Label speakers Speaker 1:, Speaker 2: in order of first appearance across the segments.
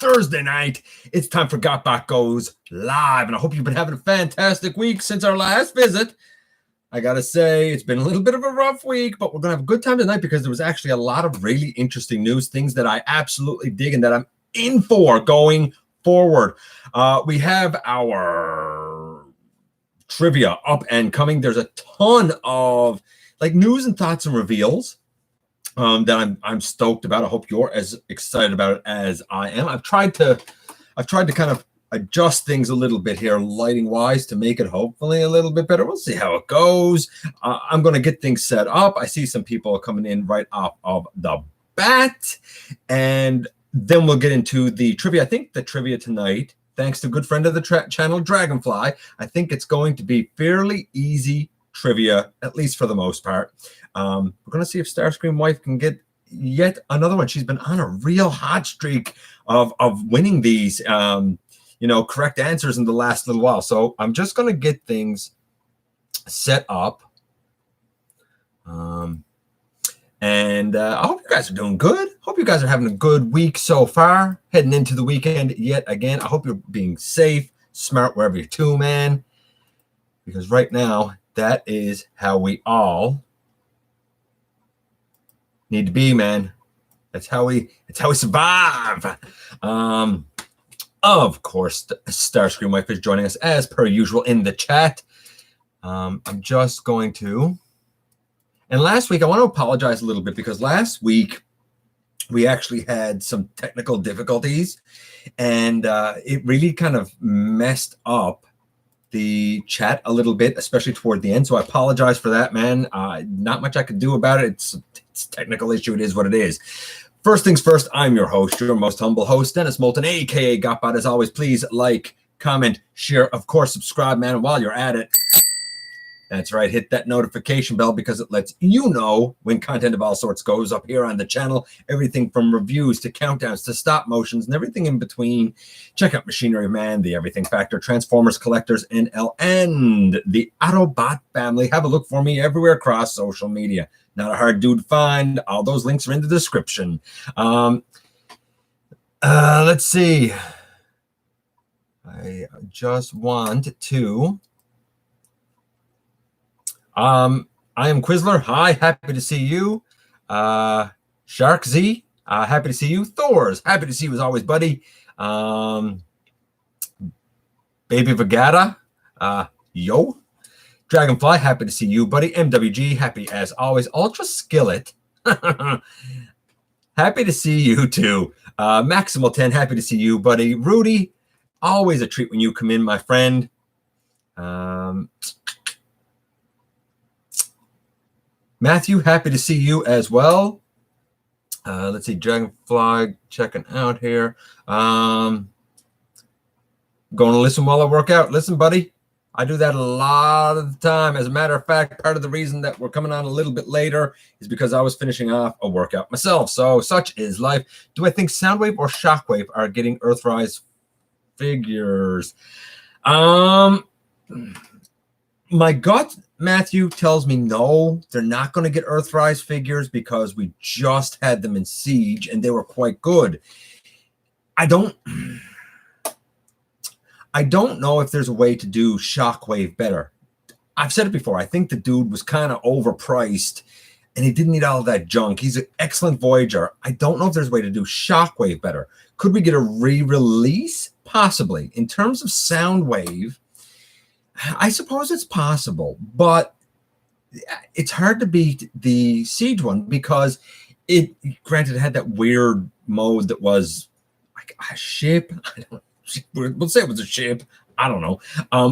Speaker 1: Thursday night. It's time for GotBot Goes live, and I hope you've been having a fantastic week since our last visit. I gotta say, it's been a little bit of a rough week, but we're gonna have a good time tonight because there was actually a lot of really interesting news, things that I absolutely dig and that I'm in for going forward. We have our trivia up and coming. There's a ton of news and thoughts and reveals that I'm stoked about. I hope you're as excited about it as I am. I've tried to kind of adjust things a little bit here, lighting wise, to make it hopefully a little bit better. We'll see how it goes. I'm going to get things set up. I see some people coming in right off of the bat, and then we'll get into the trivia. I think the trivia tonight, thanks to a good friend of the channel, Dragonfly, I think it's going to be fairly easy trivia, at least for the most part. We're going to see if Starscream Wife can get yet another one. She's been on a real hot streak of winning these correct answers in the last little while. So I'm just going to get things set up. And I hope you guys are doing good. Hope you guys are having a good week so far, heading into the weekend yet again. I hope you're being safe, smart wherever you're to, man. Because right now, that is how we all need to be, man. That's how we survive. Of course, Starscream Wife is joining us as per usual in the chat. I'm just going to. And last week, I want to apologize a little bit because last week we actually had some technical difficulties, and it really kind of messed up the chat a little bit, especially toward the end. So I apologize for that, man. Not much I could do about it. It's a technical issue. It is what it is. First things first, I'm your host, your most humble host, Dennis Moulton, a.k.a. GotBot. As always, please like, comment, share, of course, subscribe, man. And while you're at it, that's right, hit that notification bell because it lets you know when content of all sorts goes up here on the channel. Everything from reviews to countdowns to stop motions and everything in between. Check out Machinery Man, the Everything Factor, Transformers Collectors, NL, and the Autobot family. Have a look for me everywhere across social media. Not a hard dude to find. All those links are in the description. Let's see. I just want to... I am Quizler. Hi, happy to see you. Shark Z, happy to see you. Thors, happy to see you as always, buddy. Baby Vagata, yo. Dragonfly, happy to see you, buddy. MWG, happy as always. Ultra Skillet, happy to see you too. Maximal 10, happy to see you, buddy. Rudy, always a treat when you come in, my friend. Matthew, happy to see you as well. Let's see, Dragonfly checking out here. Going to listen while I work out. Listen, buddy, I do that a lot of the time. As a matter of fact, part of the reason that we're coming on a little bit later is because I was finishing off a workout myself. So such is life. Do I think Soundwave or Shockwave are getting Earthrise figures? My gut, Matthew, tells me no, they're not going to get Earthrise figures because we just had them in Siege and they were quite good. I don't know if there's a way to do Shockwave better. I've said it before. I think the dude was kind of overpriced and he didn't need all of that junk. He's an excellent Voyager. I don't know if there's a way to do Shockwave better. Could we get a re-release? Possibly. In terms of Soundwave, I suppose it's possible, but it's hard to beat the Siege one because it, granted, had that weird mode that was like a ship. I don't know. We'll say it was a ship. I don't know.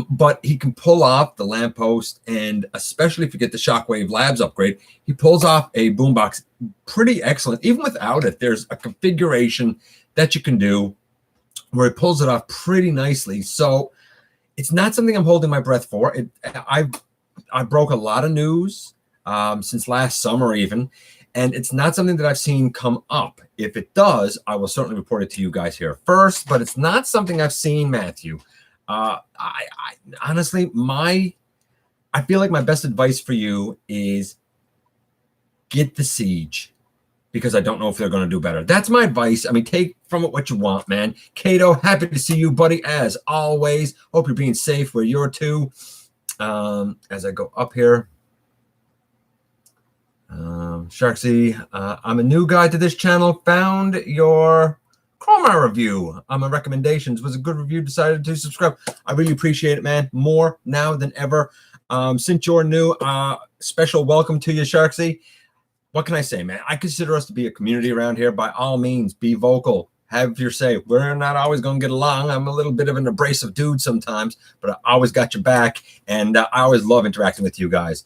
Speaker 1: But he can pull off the lamppost, and especially if you get the Shockwave Labs upgrade, he pulls off a boombox pretty excellent. Even without it, there's a configuration that you can do where he pulls it off pretty nicely. So it's not something I'm holding my breath for. I broke a lot of news since last summer even, and it's not something that I've seen come up. If it does, I will certainly report it to you guys here first, but it's not something I've seen, Matthew. I honestly, I feel like my best advice for you is get the Siege. because I don't know if they're going to do better. That's my advice. I mean, take from it what you want, man. Kato, happy to see you, buddy, as always. Hope you're being safe where you're too. As I go up here. Sharksy, I'm a new guy to this channel. Found your Chroma review. My recommendations was a good review. Decided to subscribe. I really appreciate it, man. More now than ever. Since you're new, special welcome to you, Sharksy. What can I say, man? I consider us to be a community around here. By all means, be vocal. Have your say. We're not always going to get along. I'm a little bit of an abrasive dude sometimes, but I always got your back, and I always love interacting with you guys.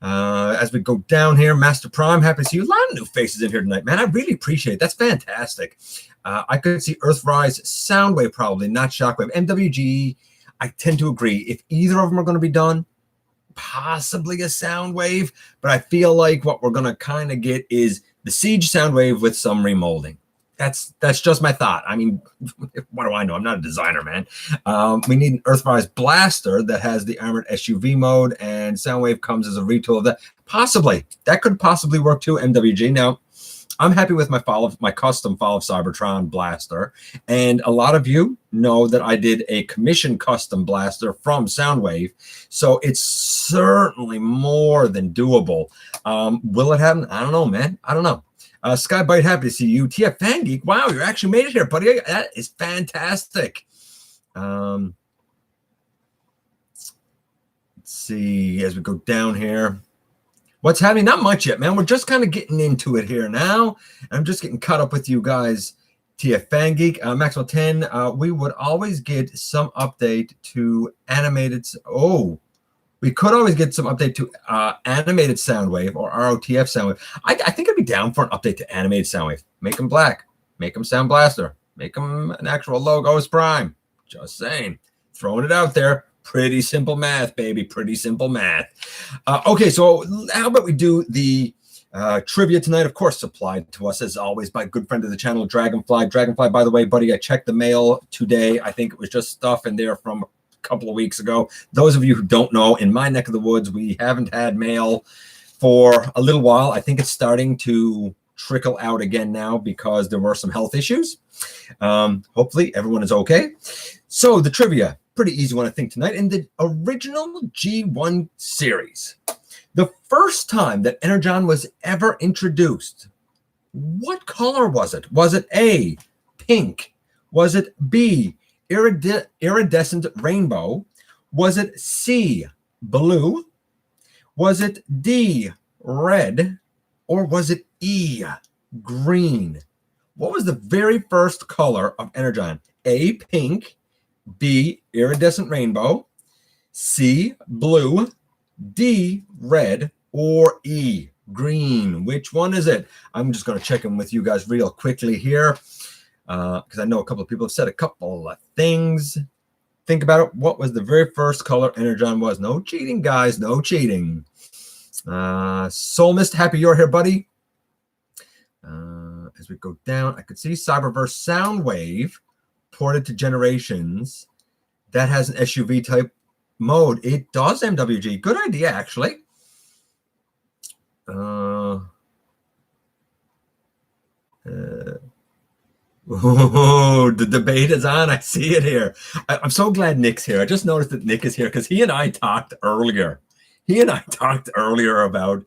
Speaker 1: As we go down here, Master Prime, happy to see you. A lot of new faces in here tonight, man. I really appreciate it. That's fantastic. I could see Earthrise, Soundwave probably, not Shockwave. MWG, I tend to agree. If either of them are going to be done, possibly a Soundwave, but I feel like what we're going to kind of get is the Siege Soundwave with some remolding. That's just my thought. I mean, what do I know? I'm not a designer, man. We need an Earthrise Blaster that has the armored SUV mode, and Soundwave comes as a retool of that. Possibly. That could possibly work too, MWG. Now, I'm happy with my custom Fall of Cybertron blaster, and a lot of you know that I did a commission custom blaster from Soundwave, so it's certainly more than doable. Will it happen? I don't know, man. I don't know. Skybite, happy to see you. TF Fangeek, wow, you actually made it here, buddy. That is fantastic. Let's see as we go down here. What's happening? Not much yet, man. We're just kind of getting into it here now. I'm just getting caught up with you guys. TF Fangeek, Maxwell 10. We would always get some update to animated. Oh, we could always get some update to animated Soundwave or ROTF Soundwave. I think I'd be down for an update to animated Soundwave. Make them black. Make them Sound Blaster. Make them an actual Logos Prime. Just saying. Throwing it out there. Pretty simple math, baby. Pretty simple math. Okay, so how about we do the trivia tonight? Of course, supplied to us, as always, by a good friend of the channel, Dragonfly. Dragonfly, by the way, buddy, I checked the mail today. I think it was just stuff in there from couple of weeks ago. Those of you who don't know, in my neck of the woods, we haven't had mail for a little while. I think it's starting to trickle out again now because there were some health issues. Hopefully everyone is okay. So the trivia, pretty easy one, I think, tonight. In the original G1 series, the first time that Energon was ever introduced, what color was it? Was it A, pink? Was it B, iridescent rainbow? Was it C, blue? Was it D, red? Or was it E, green? What was the very first color of Energon? A, pink. B, iridescent rainbow. C, blue. D, red. Or E, green. Which one is it? I'm just going to check in with you guys real quickly here. Because I know a couple of people have said a couple of things. Think about it. What was the very first color Energon was? No cheating, guys. No cheating. Soul Mist, happy you're here, buddy. As we go down, I could see Cyberverse Soundwave ported to Generations. That has an SUV type mode. It does, MWG. Good idea, actually. Oh, the debate is on. I see it here. I'm so glad Nick's here. I just noticed that Nick is here because he and I talked earlier. About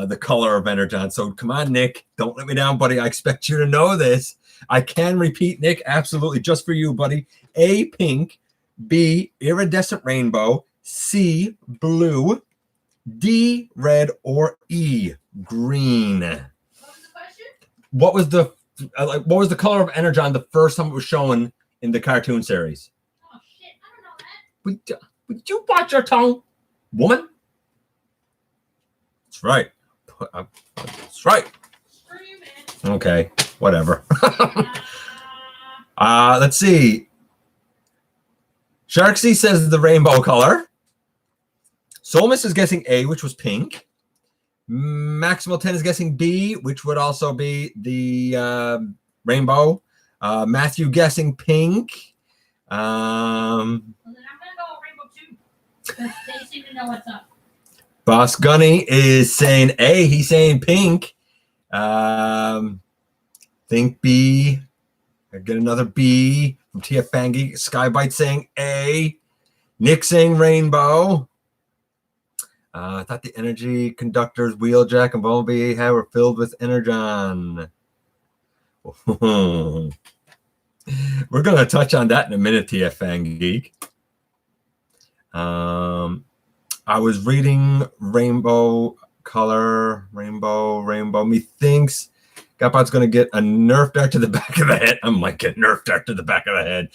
Speaker 1: the color of Energon. So come on, Nick. Don't let me down, buddy. I expect you to know this. I can repeat, Nick, absolutely, just for you, buddy. A, pink. B, iridescent rainbow. C, blue. D, red. Or E, green. What was the question? What was the color of Energon the first time it was shown in the cartoon series? Oh, shit. I don't know that. Would you watch your tongue, woman? That's right. That's right. Okay, whatever. Let's see. Sharksy says the rainbow color. Solmus is guessing A, which was pink. Maximal 10 is guessing B, which would also be the rainbow. Matthew guessing pink. I'm going to go rainbow too, because they seem to know what's up. Boss Gunny is saying A. He's saying pink. Think B. I get another B from TF Fangy. Skybite saying A. Nick saying rainbow. I thought the energy conductors, Wheeljack and Bumblebee were filled with energon. We're going to touch on that in a minute, TF Fan Geek. I was reading rainbow color, rainbow. Methinks GotBot's going to get a Nerf dart to the back of the head. I might get Nerf dart to the back of the head.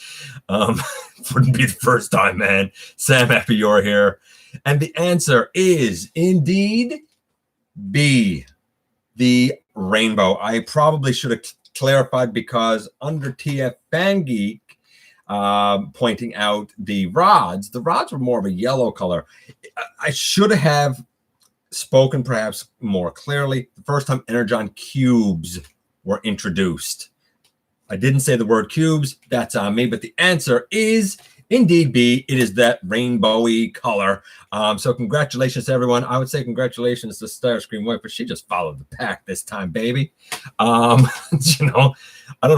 Speaker 1: Wouldn't be the first time, man. Sam, happy you're here. And the answer is indeed B, the rainbow. I probably should have clarified because under TF Fan Geek pointing out the rods were more of a yellow color. I should have spoken perhaps more clearly the first time Energon cubes were introduced. I didn't say the word cubes. That's on me, but the answer is indeed B. It is that rainbowy color. So congratulations to everyone. I would say congratulations to Starscream White, but she just followed the pack this time, baby. I don't know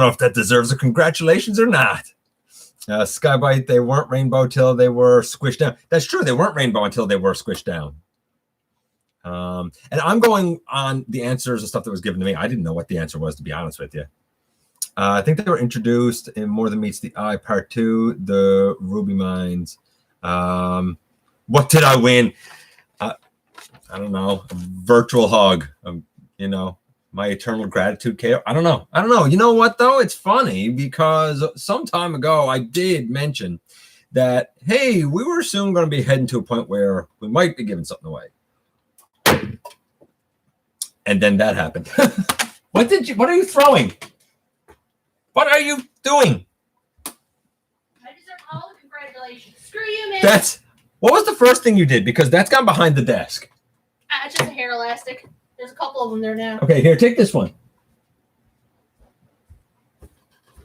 Speaker 1: if that deserves a congratulations or not. Skybite, they weren't rainbow till they were squished down. That's true. They weren't rainbow until they were squished down. And I'm going on the answers and stuff that was given to me. I didn't know what the answer was, to be honest with you. I think they were introduced in More Than Meets the Eye Part 2, the Ruby Mines. What did I win? I don't know. A virtual hug. My eternal gratitude KO. I don't know. You know what, though? It's funny because some time ago I did mention that, hey, we were soon going to be heading to a point where we might be giving something away. And then that happened. What are you throwing? What are you doing?
Speaker 2: I deserve all the congratulations. Screw you, man.
Speaker 1: What was the first thing you did? Because that's gone behind the desk.
Speaker 2: It's just a hair elastic. There's a couple of them there now.
Speaker 1: Okay, here, take this one.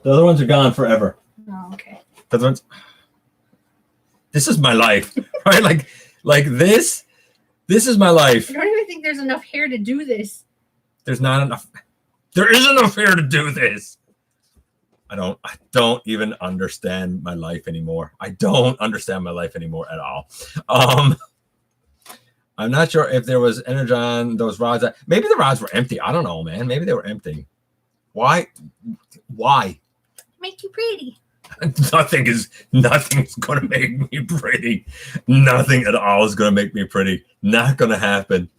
Speaker 1: The other ones are gone forever.
Speaker 2: Oh, okay.
Speaker 1: The other ones. This is my life, right? Like this. This is my life.
Speaker 2: I don't even think there's enough hair to do this.
Speaker 1: There's not enough. There is enough hair to do this. I don't even understand my life anymore. I don't understand my life anymore at all. I'm not sure if there was energy on those rods. Maybe the rods were empty. I don't know, man. Maybe they were empty. Why?
Speaker 2: Make you pretty.
Speaker 1: Nothing's going to make me pretty. Nothing at all is going to make me pretty. Not going to happen.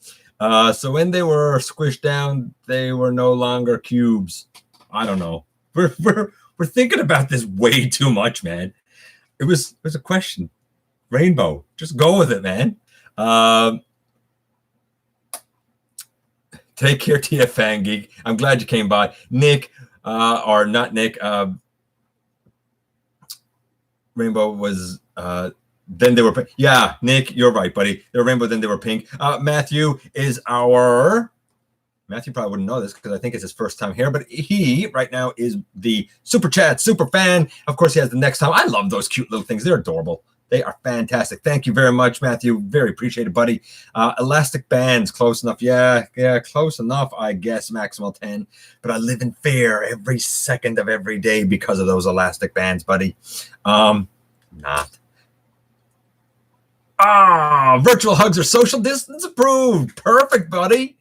Speaker 1: So when they were squished down, they were no longer cubes. I don't know. We're thinking about this way too much, man. It was a question. Rainbow. Just go with it, man. Take care, TF Fan Geek. I'm glad you came by. Nick, or not Nick, rainbow was then they were pink. Yeah, Nick, you're right, buddy. They were rainbow, then they were pink. Matthew probably wouldn't know this because I think it's his first time here, but he right now is the Super Chat super fan. Of course, he has the next time. I love those cute little things. They're adorable. They are fantastic. Thank you very much, Matthew. Very appreciated, buddy. Elastic bands, close enough. Yeah, close enough, I guess, maximal 10. But I live in fear every second of every day because of those elastic bands, buddy. Not. Virtual hugs are social distance approved. Perfect, buddy.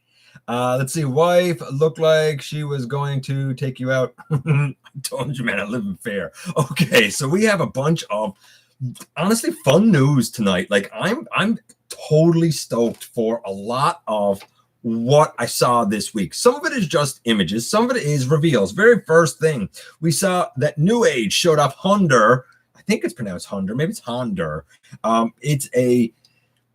Speaker 1: Let's see. Wife looked like she was going to take you out. I told you, man, I live in fear. Okay, so we have a bunch of honestly fun news tonight. Like I'm totally stoked for a lot of what I saw this week. Some of it is just images, some of it is reveals. Very first thing we saw that New Age showed off Hunder. I think it's pronounced Hunder, maybe it's Hunder. It's a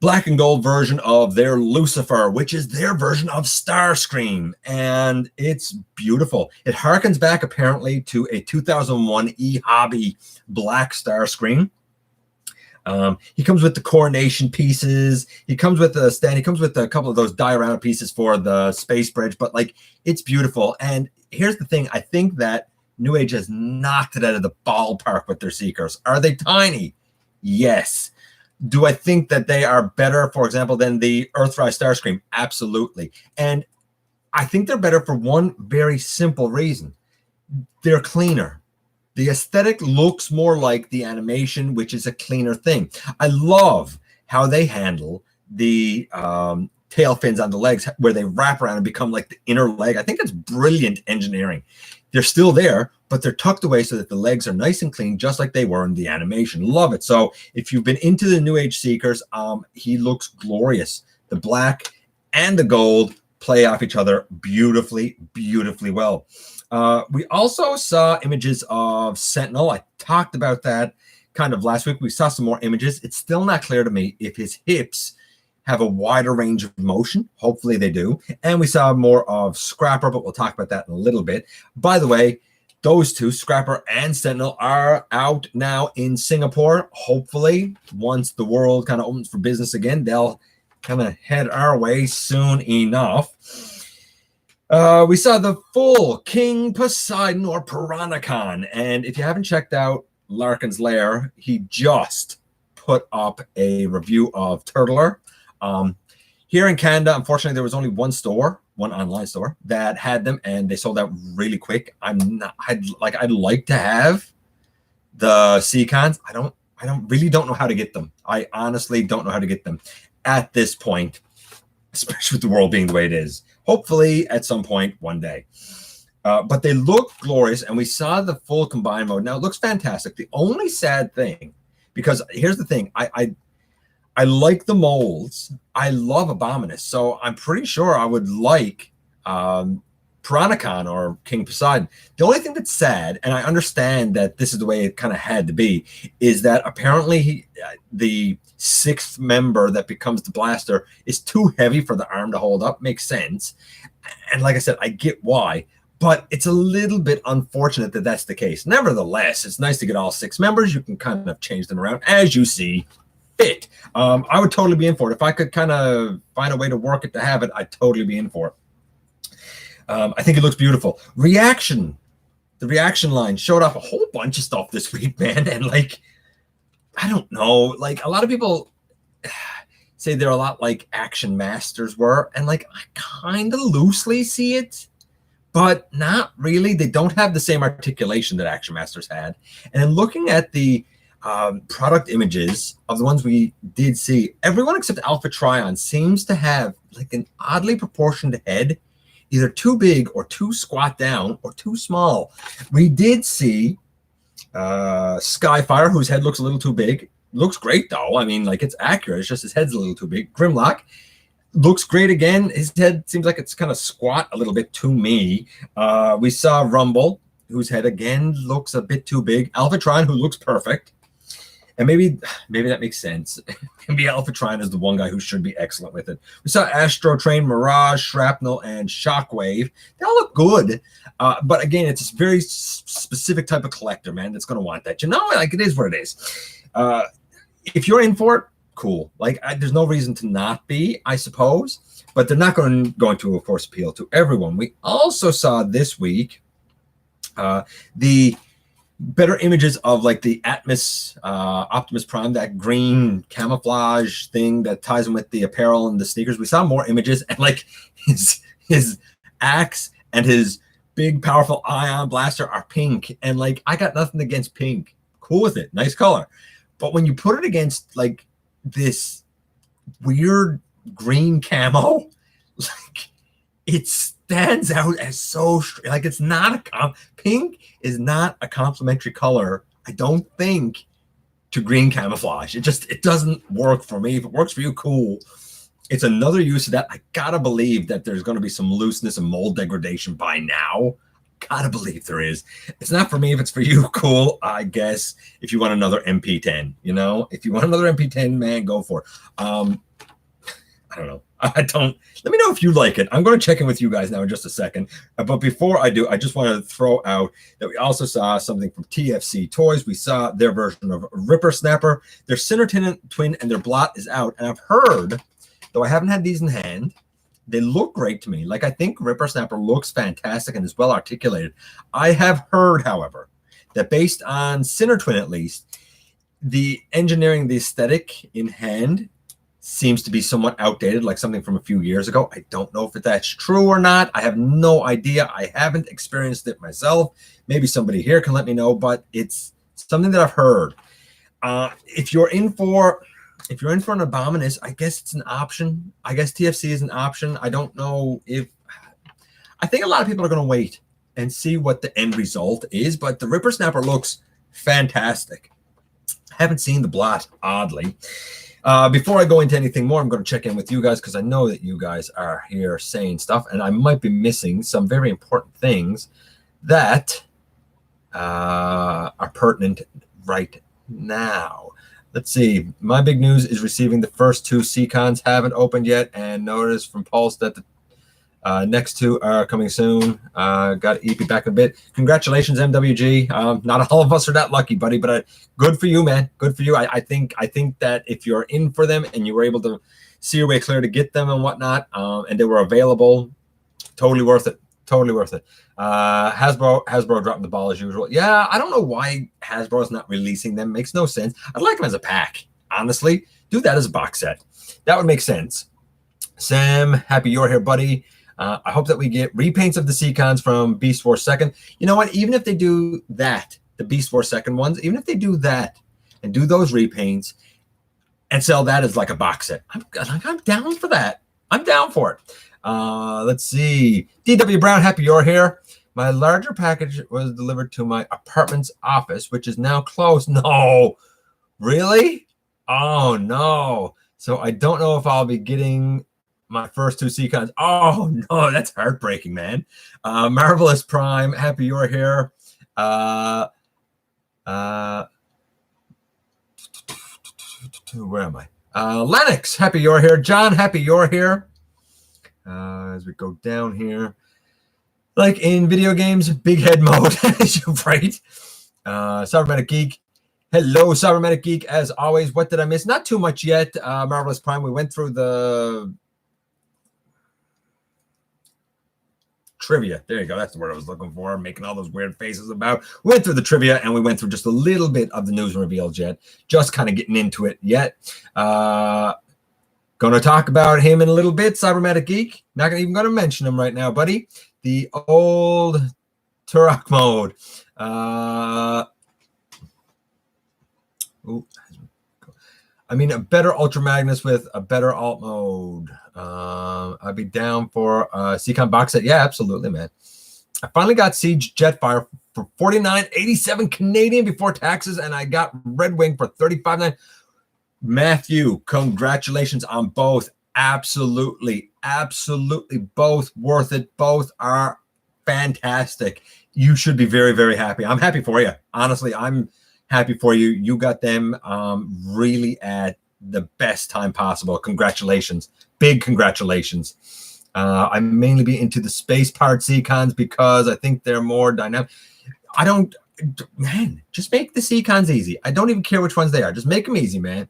Speaker 1: black and gold version of their Lucifer, which is their version of Starscream, and it's beautiful. It harkens back apparently to a 2001 e-hobby black Starscream. He comes with the coronation pieces. He comes with a stand. He comes with a couple of those diorama pieces for the space bridge, but like it's beautiful. And here's the thing. I think that New Age has knocked it out of the ballpark with their Seekers. Are they tiny? Yes. Do I think that they are better, for example, than the Earthrise Starscream? Absolutely. And I think they're better for one very simple reason. They're cleaner. The aesthetic looks more like the animation, which is a cleaner thing. I love how they handle the tail fins on the legs, where they wrap around and become like the inner leg. I think that's brilliant engineering. They're still there, but they're tucked away so that the legs are nice and clean, just like they were in the animation. Love it. So if you've been into the New Age Seekers, he looks glorious. The black and the gold play off each other beautifully, beautifully well. We also saw images of Sentinel. I talked about that kind of last week. We saw some more images. It's still not clear to me if his hips have a wider range of motion. Hopefully they do. And we saw more of Scrapper, but we'll talk about that in a little bit. By the way, those two, Scrapper and Sentinel, are out now in Singapore. Hopefully, once the world kind of opens for business again, they'll kind of head our way soon enough. We saw the full King Poseidon or Piranacon. And if you haven't checked out Larkin's Lair, he just put up a review of Turtler. Here in Canada, unfortunately, there was only one online store that had them, and they sold out really quick. I'd like to have the Seacons. I really don't know how to get them. I honestly don't know how to get them at this point, especially with the world being the way it is. Hopefully at some point one day. But they look glorious, and we saw the full combined mode. Now it looks fantastic. The only sad thing, because here's the thing, I like the molds. I love Abominus, so I'm pretty sure I would like Piranacon or King Poseidon. The only thing that's sad, and I understand that this is the way it kind of had to be, is that apparently the sixth member that becomes the blaster is too heavy for the arm to hold up. Makes sense. And like I said, I get why, but it's a little bit unfortunate that that's the case. Nevertheless, it's nice to get all six members. You can kind of change them around as you see fit. I would totally be in for it. If I could kind of find a way to work it to have it, I'd totally be in for it. I think it looks beautiful. The reaction line showed off a whole bunch of stuff this week, man. And like, I don't know, like a lot of people say they're a lot like Action Masters were. And like, I kind of loosely see it, but not really. They don't have the same articulation that Action Masters had. And then looking at the product images of the ones we did see, everyone except Alpha Trion seems to have like an oddly proportioned head, either too big or too squat down or too small. We did see Skyfire, whose head looks a little too big. Looks great though. I mean, like, it's accurate. It's just his head's a little too big. Grimlock looks great again. His head seems like it's kind of squat a little bit to me. We saw Rumble, whose head again looks a bit too big. Alphatron, who looks perfect. And maybe that makes sense. Maybe Alphatron is the one guy who should be excellent with it. We saw Astro Train, Mirage, Shrapnel, and Shockwave. They all look good. But again, it's a very specific type of collector, man, that's going to want that. You know, like, it is what it is. If you're in for it, cool. Like, there's no reason to not be, I suppose. But they're not going to, of course, appeal to everyone. We also saw this week the better images of like the Optimus Prime, that green camouflage thing that ties him with the apparel and the sneakers. We saw more images, and like his axe and his big powerful ion blaster are pink, and like, I got nothing against pink. Cool with it, nice color. But when you put it against like this weird green camo, like, it stands out as so like, it's not pink is not a complementary color, I don't think, to green camouflage. It doesn't work for me. If it works for you, cool. It's another use of that. I gotta believe that there's going to be some looseness and mold degradation by now. Gotta believe there is. It's not for me. If it's for you, cool, I guess. If you want another MP10, you know, if you want another MP10, man, go for it. I don't know. Let me know if you like it. I'm going to check in with you guys now in just a second. But before I do, I just want to throw out that we also saw something from TFC Toys. We saw their version of Ripper Snapper. Their Sinner Twin and their Blot is out. And I've heard, though I haven't had these in hand, they look great to me. Like, I think Ripper Snapper looks fantastic and is well articulated. I have heard, however, that based on Sinner Twin at least, the engineering, the aesthetic in hand seems to be somewhat outdated, like something from a few years ago. I don't know if that's true or not. I have no idea. I haven't experienced it myself. Maybe somebody here can let me know, but it's something that I've heard. If you're in for an Abominus, I guess it's an option. I guess TFC is an option. I don't know if I think a lot of people are going to wait and see what the end result is, but the Ripper Snapper looks fantastic. I haven't seen the blot, oddly. Before I go into anything more, I'm going to check in with you guys because I know that you guys are here saying stuff, and I might be missing some very important things that are pertinent right now. Let's see. My big news is receiving the first 2 Seacons haven't opened yet, and notice from Pulse that the next 2 are coming soon. Got EP back a bit. Congratulations, MWG. Not all of us are that lucky, buddy, but good for you, man. Good for you. I think that if you're in for them and you were able to see your way clear to get them and whatnot, and they were available, totally worth it. Totally worth it. Hasbro dropping the ball as usual. Yeah, I don't know why Hasbro is not releasing them. Makes no sense. I'd like them as a pack, honestly. Do that as a box set. That would make sense. Sam, happy you're here, buddy. I hope that we get repaints of the Seacons from Beast Wars 2nd. You know what? Even if they do that, the Beast Wars 2nd ones, even if they do that and do those repaints and sell that as like a box set, I'm down for that. I'm down for it. Let's see. DW Brown, happy you're here. My larger package was delivered to my apartment's office, which is now closed. No, really? Oh, no. So I don't know if I'll be getting my first 2 Seacons. Oh, no, that's heartbreaking, man. Marvelous Prime, happy you're here. Where am I? Lennox, happy you're here. John, happy you're here. As we go down here, like in video games, big head mode, right? Cybermetic Geek, hello, Cybermetic Geek. As always, what did I miss? Not too much yet. Marvelous Prime. We went through the trivia. There you go. That's the word I was looking for. Making all those weird faces about. We went through the trivia and we went through just a little bit of the news reveals yet. Just kind of getting into it yet. Going to talk about him in a little bit, Cybermetic Geek. Not even going to mention him right now, buddy. The old Turok mode. I mean, a better Ultra Magnus with a better alt mode. I'd be down for a Seacon box set. Yeah, absolutely, man. I finally got Siege Jetfire for $49.87 Canadian before taxes, and I got Red Wing for $35.9. Matthew, congratulations on both. Absolutely, absolutely both worth it. Both are fantastic. You should be very, very happy. I'm happy for you. Honestly, I'm happy for you. You got them really at the best time possible. Congratulations. Big congratulations. I mainly be into the space powered Seacons because I think they're more dynamic. Man, just make the Seacons easy. I don't even care which ones they are. Just make them easy, man.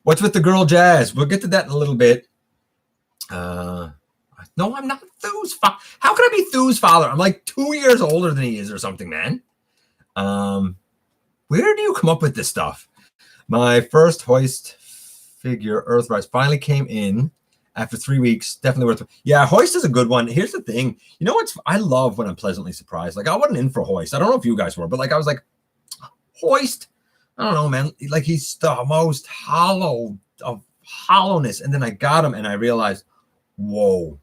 Speaker 1: What's with the girl Jazz? We'll get to that in a little bit. No, I'm not Thu's father. How can I be Thu's father? I'm like 2 years older than he is or something, man. Where do you come up with this stuff? My first hoist figure, Earthrise, finally came in after 3 weeks. Definitely worth it. Yeah, hoist is a good one. Here's the thing. You know what's I love when I'm pleasantly surprised. Like I wasn't in for hoist. I don't know if you guys were, but like I was like, hoist. I don't know, man. Like he's the most hollow of hollowness. And then I got him and I realized, whoa,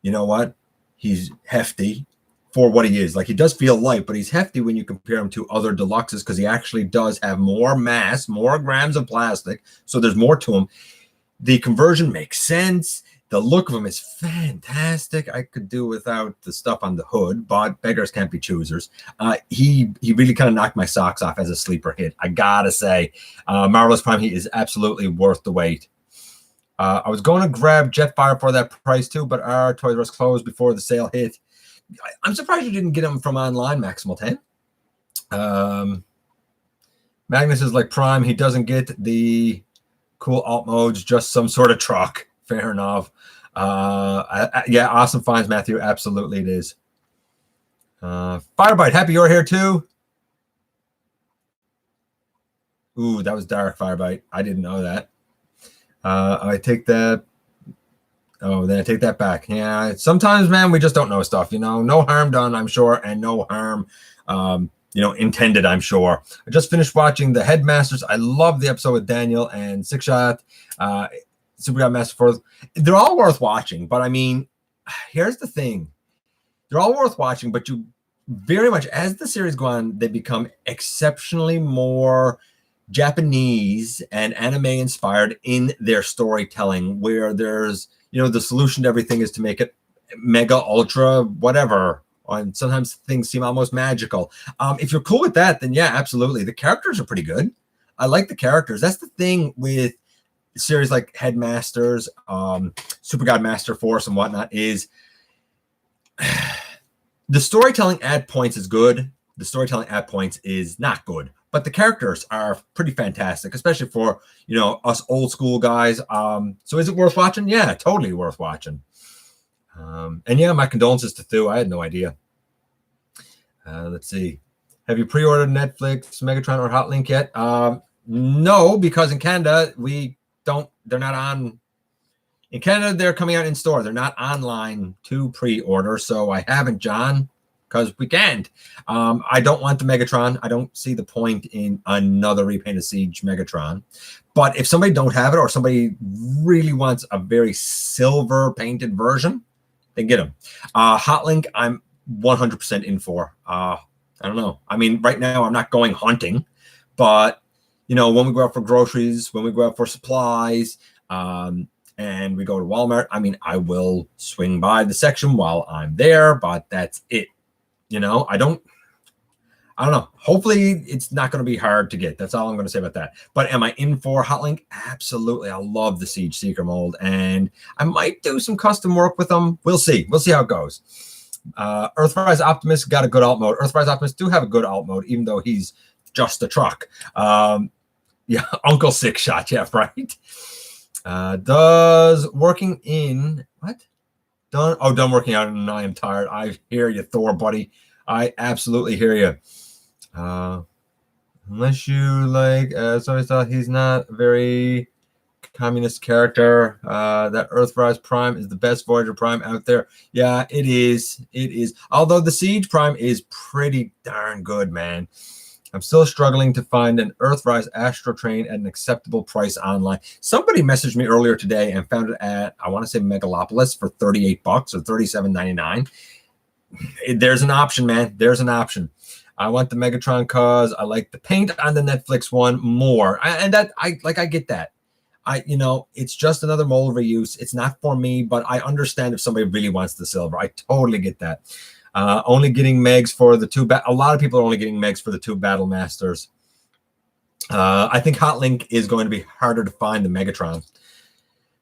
Speaker 1: you know what? He's hefty for what he is. Like he does feel light, but he's hefty when you compare him to other deluxes because he actually does have more mass, more grams of plastic. So there's more to him. The conversion makes sense. The look of him is fantastic. I could do without the stuff on the hood, but beggars can't be choosers. He really kind of knocked my socks off as a sleeper hit. I gotta say, Marvelous Prime, he is absolutely worth the wait. I was going to grab Jetfire for that price too, but our Toys R Us closed before the sale hit. I'm surprised you didn't get him from online, Maximal 10. Magnus is like Prime. He doesn't get the cool alt modes, just some sort of truck. Fair enough. Yeah, awesome finds, Matthew. Absolutely it is. Firebite, happy you're here too. Ooh, that was Dark Firebite. I didn't know that. I take that. Oh, then I take that back. Yeah, sometimes, man, we just don't know stuff. No harm done, I'm sure, and no harm, intended, I'm sure. I just finished watching The Headmasters. I love the episode with Daniel and Sixshot, Super God Master Fourth. They're all worth watching, but I mean, here's the thing: they're all worth watching, but you very much, as the series go on, they become exceptionally more Japanese and anime inspired in their storytelling, where there's the solution to everything is to make it mega ultra whatever, and sometimes things seem almost magical. If you're cool with that, then yeah, absolutely. The characters are pretty good. I like the characters. That's the thing with series like Headmasters, Super God Master Force and whatnot, is the storytelling at points is good. The storytelling at points is not good, but the characters are pretty fantastic, especially for us old school guys. So is it worth watching? Yeah, totally worth watching. And yeah, my condolences to Thu. I had no idea. Let's see. Have you pre-ordered Netflix, Megatron, or Hotlink yet? No, because in Canada they're not on. In Canada, they're coming out in store. They're not online to pre-order, so I haven't, John, because we can't. I don't want the Megatron. I don't see the point in another repainted Siege Megatron. But if somebody don't have it, or somebody really wants a very silver painted version, then get them. Hotlink, I'm 100% in for. I don't know. I mean, right now I'm not going hunting, but when we go out for groceries, when we go out for supplies, and we go to Walmart, I mean, I will swing by the section while I'm there, but that's it. I don't know. Hopefully it's not going to be hard to get. That's all I'm going to say about that. But am I in for Hotlink? Absolutely. I love the Siege Seeker mold, and I might do some custom work with them. We'll see. We'll see how it goes. Earthrise Optimus got a good alt mode. Earthrise Optimus do have a good alt mode, even though he's just a truck. Yeah, Uncle Six Shot. Yeah, right. Does working in what? Done working out, and I am tired. I hear you, Thor, buddy. I absolutely hear you. Unless you like, somebody thought he's not a very communist character. That Earthrise Prime is the best Voyager Prime out there. Yeah, it is. It is. Although the Siege Prime is pretty darn good, man. I'm still struggling to find an Earthrise Astro Train at an acceptable price online. Somebody messaged me earlier today and found it at, I want to say, Megalopolis for $38 or $37.99. There's an option, man. There's an option. I want the Megatron because I like the paint on the Netflix one more. I get that. It's just another mold reuse. It's not for me, but I understand if somebody really wants the silver. I totally get that. Only getting Megs for the two. A lot of people are only getting Megs for the two Battle Masters. I think Hotlink is going to be harder to find than Megatron.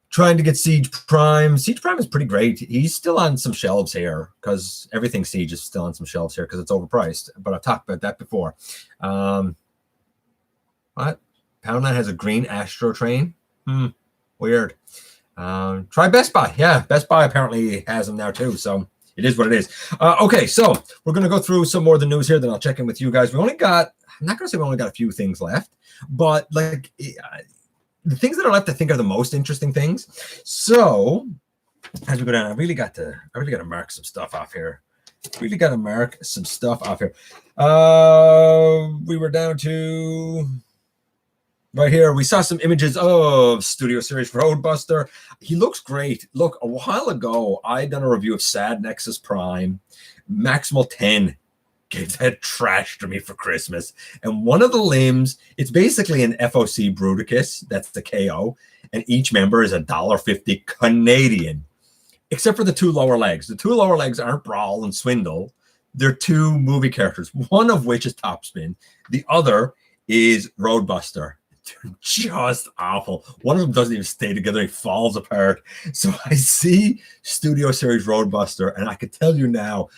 Speaker 1: Trying to get Siege Prime. Siege Prime is pretty great. He's still on some shelves here because everything Siege is still on some shelves here because it's overpriced. But I've talked about that before. What? Pound 9 has a green Astro Train. Weird. Try Best Buy. Yeah, Best Buy apparently has them now too. So it is what it is. Okay, so we're going to go through some more of the news here. Then I'll check in with you guys. I'm not going to say we only got a few things left, but the things that are left, I think, are the most interesting things. So as we go down, I really got to mark some stuff off here. We were down to right here. We saw some images of Studio Series Roadbuster. He looks great. Look, a while ago, I done a review of Sad Nexus Prime. Maximal 10 gave that trash to me for Christmas. And one of the limbs, it's basically an FOC Bruticus. That's the KO. And each member is $1.50 Canadian. Except for the two lower legs. The two lower legs aren't Brawl and Swindle. They're two movie characters, one of which is Topspin. The other is Roadbuster. They're just awful. One of them doesn't even stay together. He falls apart. So I see Studio Series Roadbuster, and I can tell you now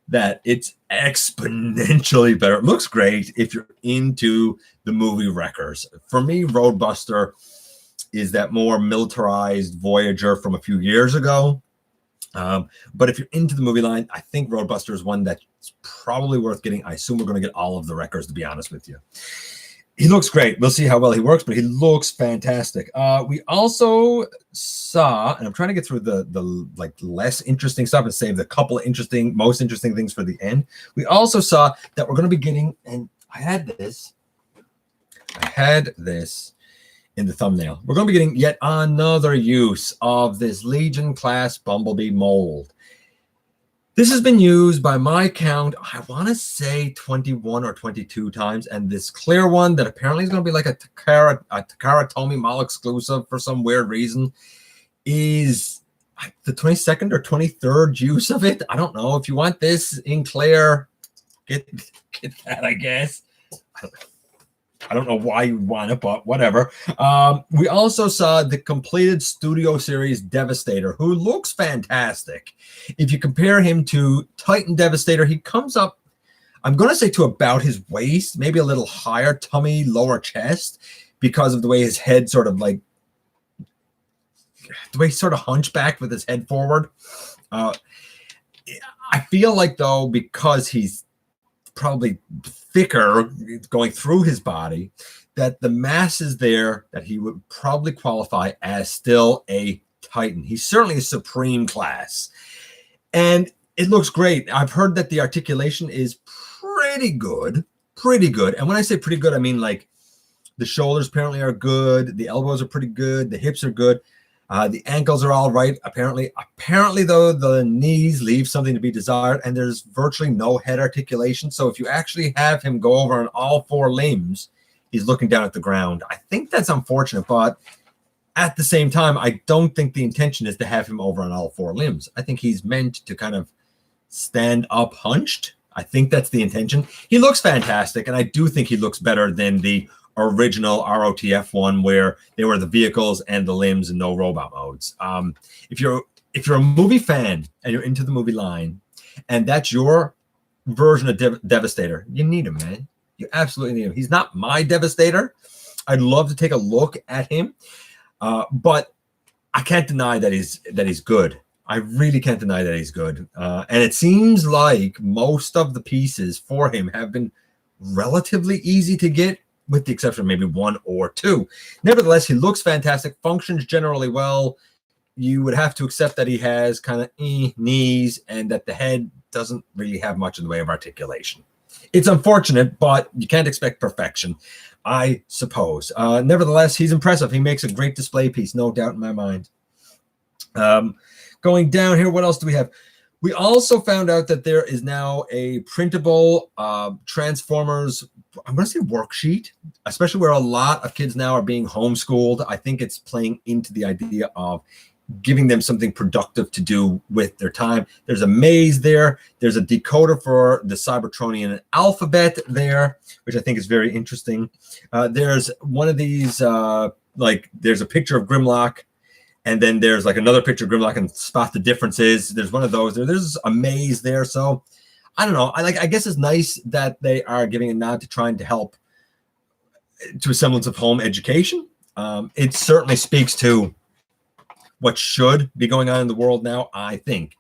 Speaker 1: that it's exponentially better. It looks great if you're into the movie Wreckers. For me, Roadbuster is that more militarized Voyager from a few years ago. But if you're into the movie line, I think Roadbuster is one that's probably worth getting. I assume we're going to get all of the Wreckers, to be honest with you. He looks great. We'll see how well he works, but he looks fantastic. We also saw, and I'm trying to get through the like less interesting stuff and save the couple of most interesting things for the end. We also saw that we're going to be getting, and I had this in the thumbnail. We're going to be getting yet another use of this Legion class Bumblebee mold. This has been used by my count, I want to say 21 or 22 times, and this clear one that apparently is going to be like a Takara Tomy Mall exclusive for some weird reason is the 22nd or 23rd use of it. I don't know. If you want this in clear, get that, I guess. I don't know why you want it, but whatever. We also saw the completed Studio Series Devastator, who looks fantastic. If you compare him to Titan Devastator, he comes up, I'm going to say, to about his waist, maybe a little higher, tummy, lower chest, because of the way his head sort of like, the way he's sort of hunchbacked with his head forward. I feel like, though, because he's probably thicker going through his body, that the mass is there, that he would probably qualify as still a Titan. He's certainly a supreme class, and it looks great. I've heard that the articulation is pretty good. And when I say pretty good, I mean like the shoulders apparently are good, the elbows are pretty good, the hips are good. The ankles are all right. Apparently, though, the knees leave something to be desired, and there's virtually no head articulation. So if you actually have him go over on all four limbs, he's looking down at the ground. I think that's unfortunate, but at the same time, I don't think the intention is to have him over on all four limbs. I think he's meant to kind of stand up hunched. I think that's the intention. He looks fantastic, and I do think he looks better than the original ROTF one where they were the vehicles and the limbs and no robot modes. If you're a movie fan and you're into the movie line and that's your version of Devastator, you need him, man. You absolutely need him. He's not my Devastator. I'd love to take a look at him, but I can't deny that he's good. I really can't deny that he's good. And it seems like most of the pieces for him have been relatively easy to get, with the exception of maybe one or two. Nevertheless, he looks fantastic, functions generally well. You would have to accept that he has kind of knees and that the head doesn't really have much in the way of articulation. It's unfortunate, but you can't expect perfection, I suppose. Nevertheless, he's impressive. He makes a great display piece, no doubt in my mind. Going down here, what else do we have? We also found out that there is now a printable Transformers, I'm going to say worksheet, especially where a lot of kids now are being homeschooled. I think it's playing into the idea of giving them something productive to do with their time. There's a maze there. There's a decoder for the Cybertronian alphabet there, which I think is very interesting. There's one of these, like there's a picture of Grimlock, and then there's like another picture of Grimlock and spot the differences. There's one of those. There's a maze there. So I don't know. I guess it's nice that they are giving a nod to trying to help to a semblance of home education. It certainly speaks to what should be going on in the world now, I think.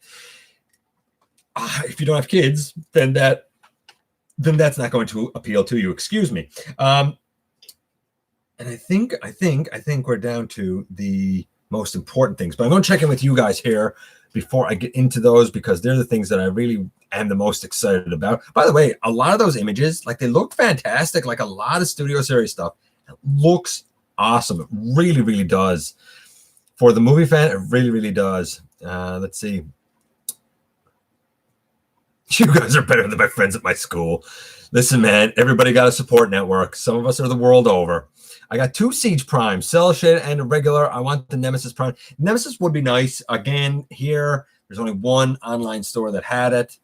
Speaker 1: If you don't have kids, then that's not going to appeal to you. Excuse me. And I think we're down to the most important things, but I'm going to check in with you guys here before I get into those, because they're the things that I really am the most excited about. By the way, a lot of those images, like, they look fantastic. Like a lot of Studio Series stuff, it looks awesome. It really, really does. For the movie fan, it really, really does. Let's see. You guys are better than my friends at my school. Listen, man, everybody got a support network. Some of us are the world over. I got 2 Siege Primes, Cell Shade and a regular. I want the Nemesis Prime. Nemesis would be nice. Again, here, there's only one online store that had it,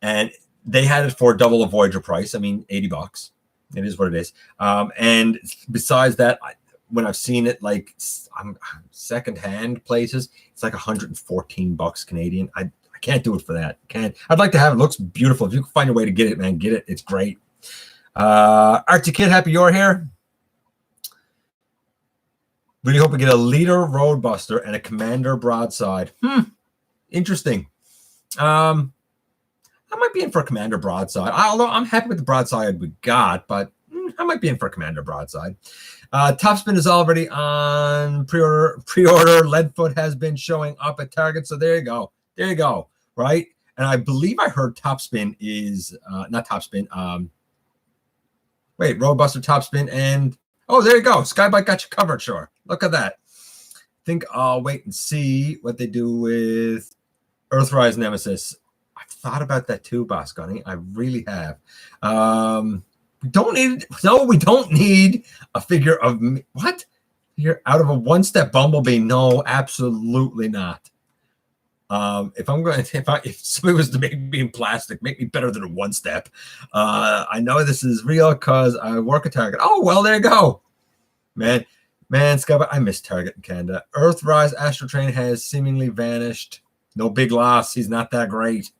Speaker 1: and they had it for double a Voyager price. I mean, $80. It is what it is. And besides that, when I've seen it, like, secondhand places, it's like $114 Canadian. I can't do it for that. I'd like to have it. It looks beautiful. If you can find a way to get it, man, get it. It's great. Arctic Kid, happy you're here. Really hope we get a Leader Roadbuster and a Commander Broadside. Interesting. I might be in for a Commander Broadside. Although I'm happy with the Broadside we got, but I might be in for Commander Broadside. Topspin is already on pre-order. Leadfoot has been showing up at Target. So there you go. There you go. Right. And I believe I heard Topspin is not Topspin. Roadbuster, Topspin, and oh, there you go. Skybike got you covered. Sure. Look at that. I think I'll wait and see what they do with Earthrise Nemesis. I've thought about that too, Boss Gunny. I really have. We don't need a figure of what? Figure out of a one-step Bumblebee? No, absolutely not. If somebody was to make me in plastic, make me better than a one-step. I know this is real because I work at Target. Oh, well, there you go. Man, Scott, I miss Target in Canada. Earthrise Astro Train has seemingly vanished. No big loss. He's not that great.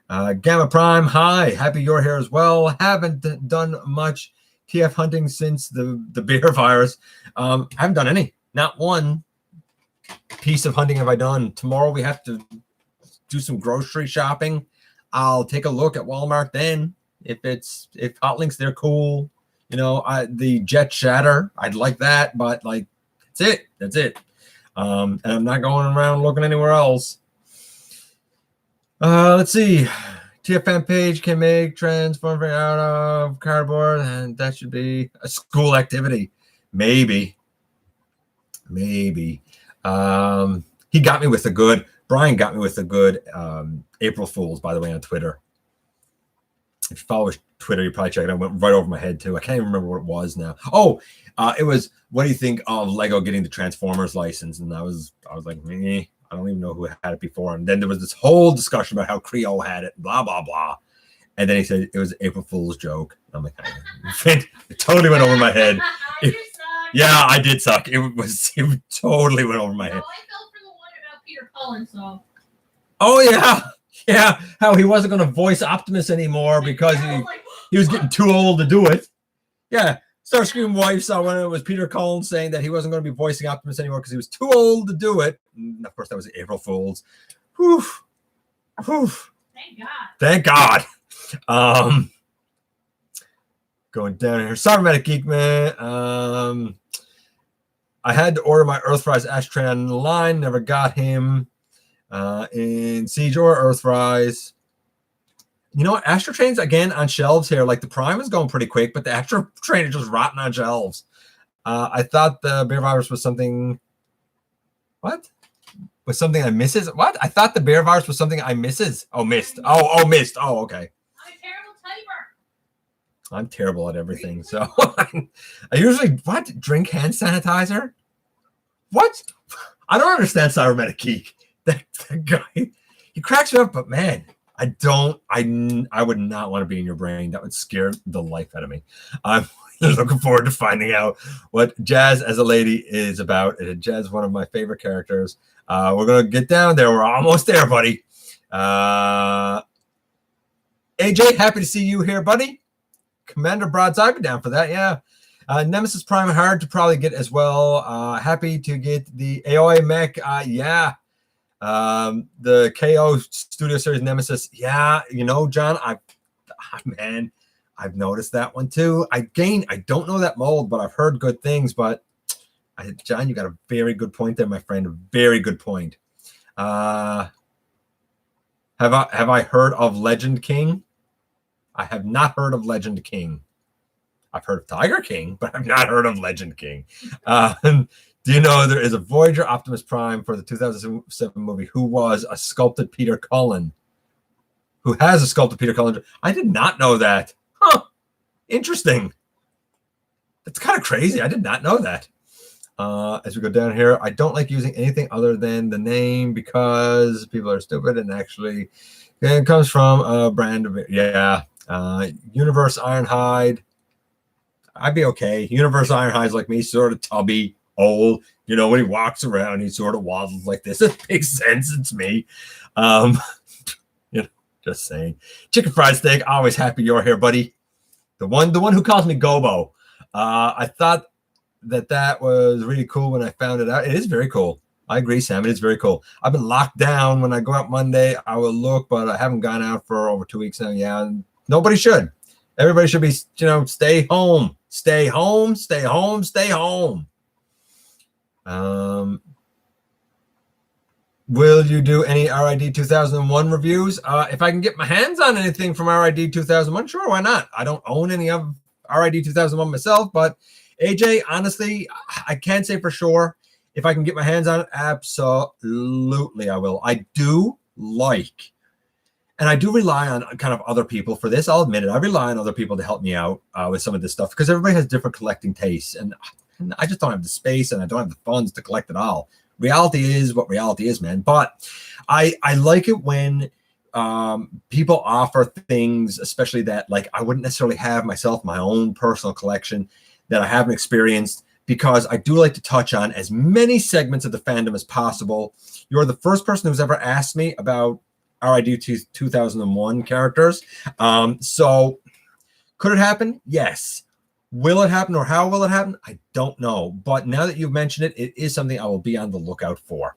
Speaker 1: Gamma Prime, hi. Happy you're here as well. Haven't done much TF hunting since the bear virus. Haven't done any. Not one piece of hunting have I done. Tomorrow we have to do some grocery shopping. I'll take a look at Walmart then. If Hotlinks, they're cool. You know, the Jet Shatter, I'd like that, but like that's it. And I'm not going around looking anywhere else. Let's see. TFM page can make transform out of cardboard, and that should be a school activity. Maybe. He got me with the good. Brian got me with the good April Fools, by the way, on Twitter. If you follow Twitter, you probably check it out. It went right over my head too. I can't even remember what it was now. Oh, it was, what do you think of Lego getting the Transformers license? And I was like, I don't even know who had it before. And then there was this whole discussion about how Creole had it, blah, blah, blah. And then he said it was an April Fool's joke. I'm like, it totally went over my head. Yeah, I did suck. It totally went over my head.
Speaker 2: I fell for the one about Peter Cullen, so.
Speaker 1: Oh, yeah. Yeah, how he wasn't going to voice Optimus anymore because he was getting too old to do it. Yeah, Starscream wife saw when it was Peter Cullen saying that he wasn't going to be voicing Optimus anymore because he was too old to do it. And of course, that was April Fools. Whew.
Speaker 2: Thank God.
Speaker 1: Thank God. Going down here. Cybermetic Geek Man. I had to order my Earthrise Ashtray online. Never got him. In Siege or Earthrise. You know what? Astro Train's again on shelves here. Like the Prime is going pretty quick, but the Astro Train is just rotting on shelves. I thought the Bear Virus was something. What? Was something I misses? What? I thought the Bear Virus was something I misses. Oh, missed. Oh, missed. Oh, okay.
Speaker 2: I'm a terrible typer.
Speaker 1: I'm terrible at everything. So I usually drink hand sanitizer. What? I don't understand Cybermetic Geek. That guy, he cracks me up, but man, I would not want to be in your brain. That would scare the life out of me. I'm looking forward to finding out what Jazz as a lady is about. Jazz is one of my favorite characters. We're going to get down there. We're almost there, buddy. AJ, happy to see you here, buddy. Commander Broadside, be down for that, yeah. Nemesis Prime, hard to probably get as well. Happy to get the AOA mech, yeah. The KO Studio Series Nemesis. Yeah, you know, John, I've noticed that one too. I don't know that mold, but I've heard good things. But John, you got a very good point there, my friend. A very good point. Have I heard of Legend King? I have not heard of Legend King. I've heard of Tiger King, but I've not heard of Legend King. Do you know there is a Voyager Optimus Prime for the 2007 movie who was a sculpted Peter Cullen? Who has a sculpted Peter Cullen? I did not know that. Huh. Interesting. That's kind of crazy. I did not know that. As we go down here, I don't like using anything other than the name because people are stupid and actually it comes from a brand of, yeah. Universe Ironhide. I'd be okay. Universe Ironhide's like me, sort of tubby. Old, you know, when he walks around, he sort of waddles like this. It makes sense. It's me. You know, just saying. Chicken fried steak. Always happy you're here, buddy. The one who calls me Gobo. I thought that was really cool when I found it out. It is very cool. I agree, Sam. It is very cool. I've been locked down. When I go out Monday, I will look, but I haven't gone out for over 2 weeks now. Yeah, nobody should. Everybody should be, you know, stay home. Stay home, stay home, stay home. Will you do any RID 2001 reviews? If I can get my hands on anything from RID 2001, sure, why not? I don't own any of RID 2001 myself, but AJ, honestly, I can't say for sure. If I can get my hands on it, absolutely I will. I do like, and I do rely on kind of other people for this. I'll admit it. I rely on other people to help me out with some of this stuff because everybody has different collecting tastes, and I just don't have the space and I don't have the funds to collect it all. Reality is what reality is, man. But I like it when people offer things, especially that like I wouldn't necessarily have myself, my own personal collection that I haven't experienced, because I do like to touch on as many segments of the fandom as possible. You're the first person who's ever asked me about RID 2001 characters. So could it happen? Yes. Will it happen, or how will it happen? I don't know. But now that you've mentioned it, it is something I will be on the lookout for.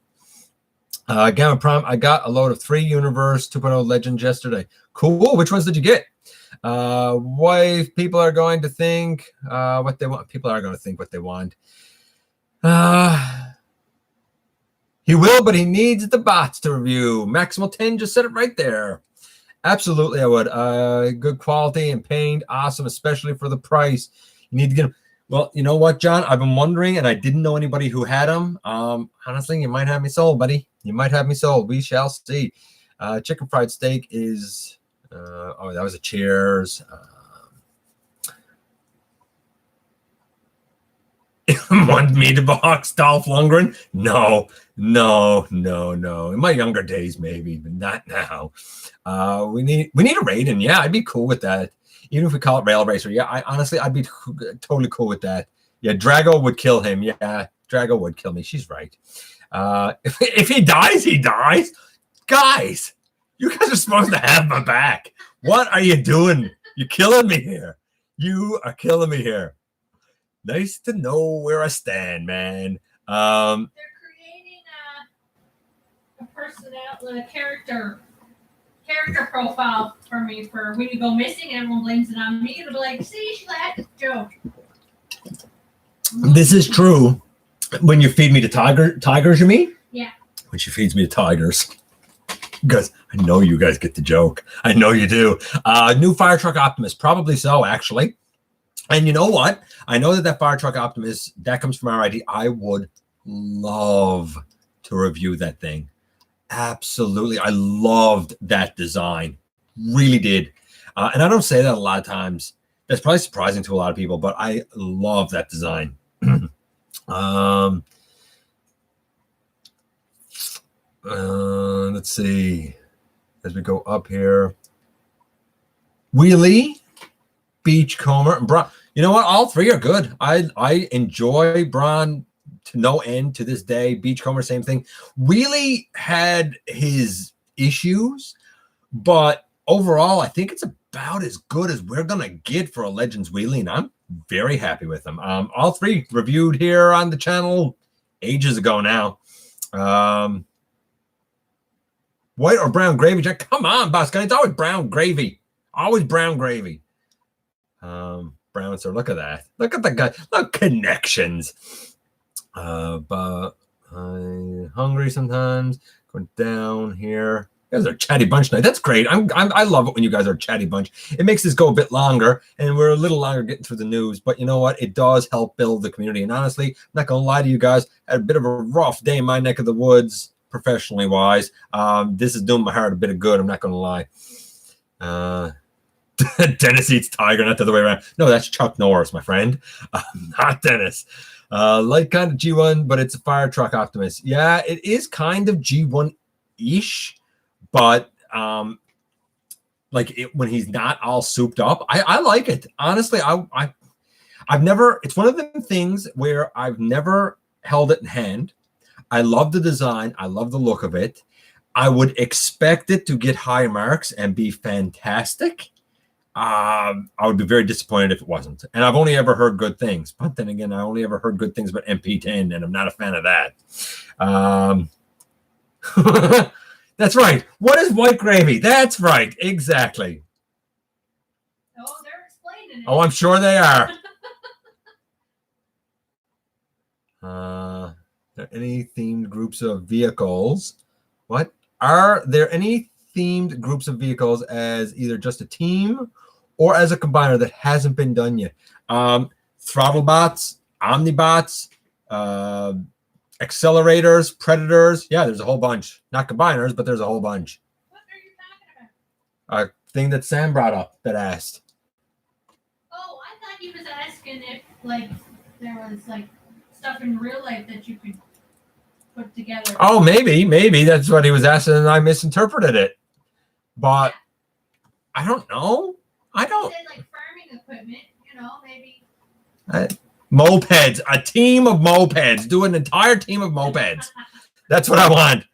Speaker 1: Gamma Prime, I got a load of 3 Universe 2.0 Legends yesterday. Cool. Which ones did you get? What people are going to think what they want. People are going to think what they want. He will, but he needs the bots to review. Maximal 10 just said it right there. Absolutely, I would. Good quality and paint. Awesome, especially for the price. You need to get them. Well, you know what, John? I've been wondering, and I didn't know anybody who had them. Honestly, you might have me sold, buddy. You might have me sold. We shall see. Chicken fried steak is... oh, that was a cheers. Want me to box Dolph Lundgren? No. In my younger days, maybe, but not now. We need a Raiden. Yeah, I'd be cool with that. Even if we call it Rail Racer. Yeah, I'd be totally cool with that. Yeah, Drago would kill him. Yeah, Drago would kill me. She's right. If he dies, he dies. Guys, you guys are supposed to have my back. What are you doing? You're killing me here. You are killing me here. Nice to know where I stand, man.
Speaker 2: They're creating a personality, a character profile for me for when you go missing and everyone blames it on me. It'll be like, see, she laughed at the joke.
Speaker 1: This is true. When you feed me to tigers, you mean?
Speaker 2: Yeah.
Speaker 1: When she feeds me to tigers. Because I know you guys get the joke. I know you do. New Fire Truck Optimus. Probably so, actually. And you know what? I know that Fire Truck Optimus, that comes from RID. I would love to review that thing. Absolutely. I loved that design. Really did. And I don't say that a lot of times. That's probably surprising to a lot of people, but I love that design. Let's see. As we go up here. Wheelie, Beachcomber, and Braun. You know what? All 3 are good. I enjoy Braun to no end to this day. Beachcomber, same thing. Wheelie had his issues, but overall, I think it's about as good as we're going to get for a Legends Wheelie, and I'm very happy with them. All 3 reviewed here on the channel ages ago now. White or brown gravy, Jack? Come on, boss guy. It's always brown gravy. Always brown gravy. Brown, so look at that. Look at the guy. Look, connections. But I'm hungry sometimes. Going down here. You guys are a chatty bunch tonight. That's great. I love it when you guys are a chatty bunch. It makes this go a bit longer, and we're a little longer getting through the news. But you know what? It does help build the community. And honestly, I'm not going to lie to you guys. I had a bit of a rough day in my neck of the woods, professionally wise. This is doing my heart a bit of good. I'm not going to lie. Dennis eats tiger, not the other way around. No, that's Chuck Norris, my friend. Not Dennis. Like kind of G1, but it's a Fire Truck Optimus. Yeah, it is kind of G1-ish, but like it, when he's not all souped up, I like it. Honestly, I've never, it's one of them things where I've never held it in hand. I love the design. I love the look of it. I would expect it to get high marks and be fantastic. I would be very disappointed if it wasn't. And I've only ever heard good things. But then again, I only ever heard good things about MP10, and I'm not a fan of that. That's right. What is white gravy? That's right. Exactly.
Speaker 2: Oh, they're explaining it.
Speaker 1: Oh, I'm sure they are. There any themed groups of vehicles? What are there any themed groups of vehicles as either just a team or as a combiner that hasn't been done yet? Throttle bots, omnibots, accelerators, predators. Yeah, there's a whole bunch. Not combiners, but there's a whole bunch.
Speaker 2: What are you talking about?
Speaker 1: A thing that Sam brought up that asked.
Speaker 2: Oh, I thought he was asking if like there was like stuff in real life that you could put together.
Speaker 1: Oh, maybe that's what he was asking, and I misinterpreted it. But I don't know. I don't.
Speaker 2: He said like farming equipment, you know, maybe.
Speaker 1: Mopeds, a team of mopeds. Do an entire team of mopeds. That's what I want.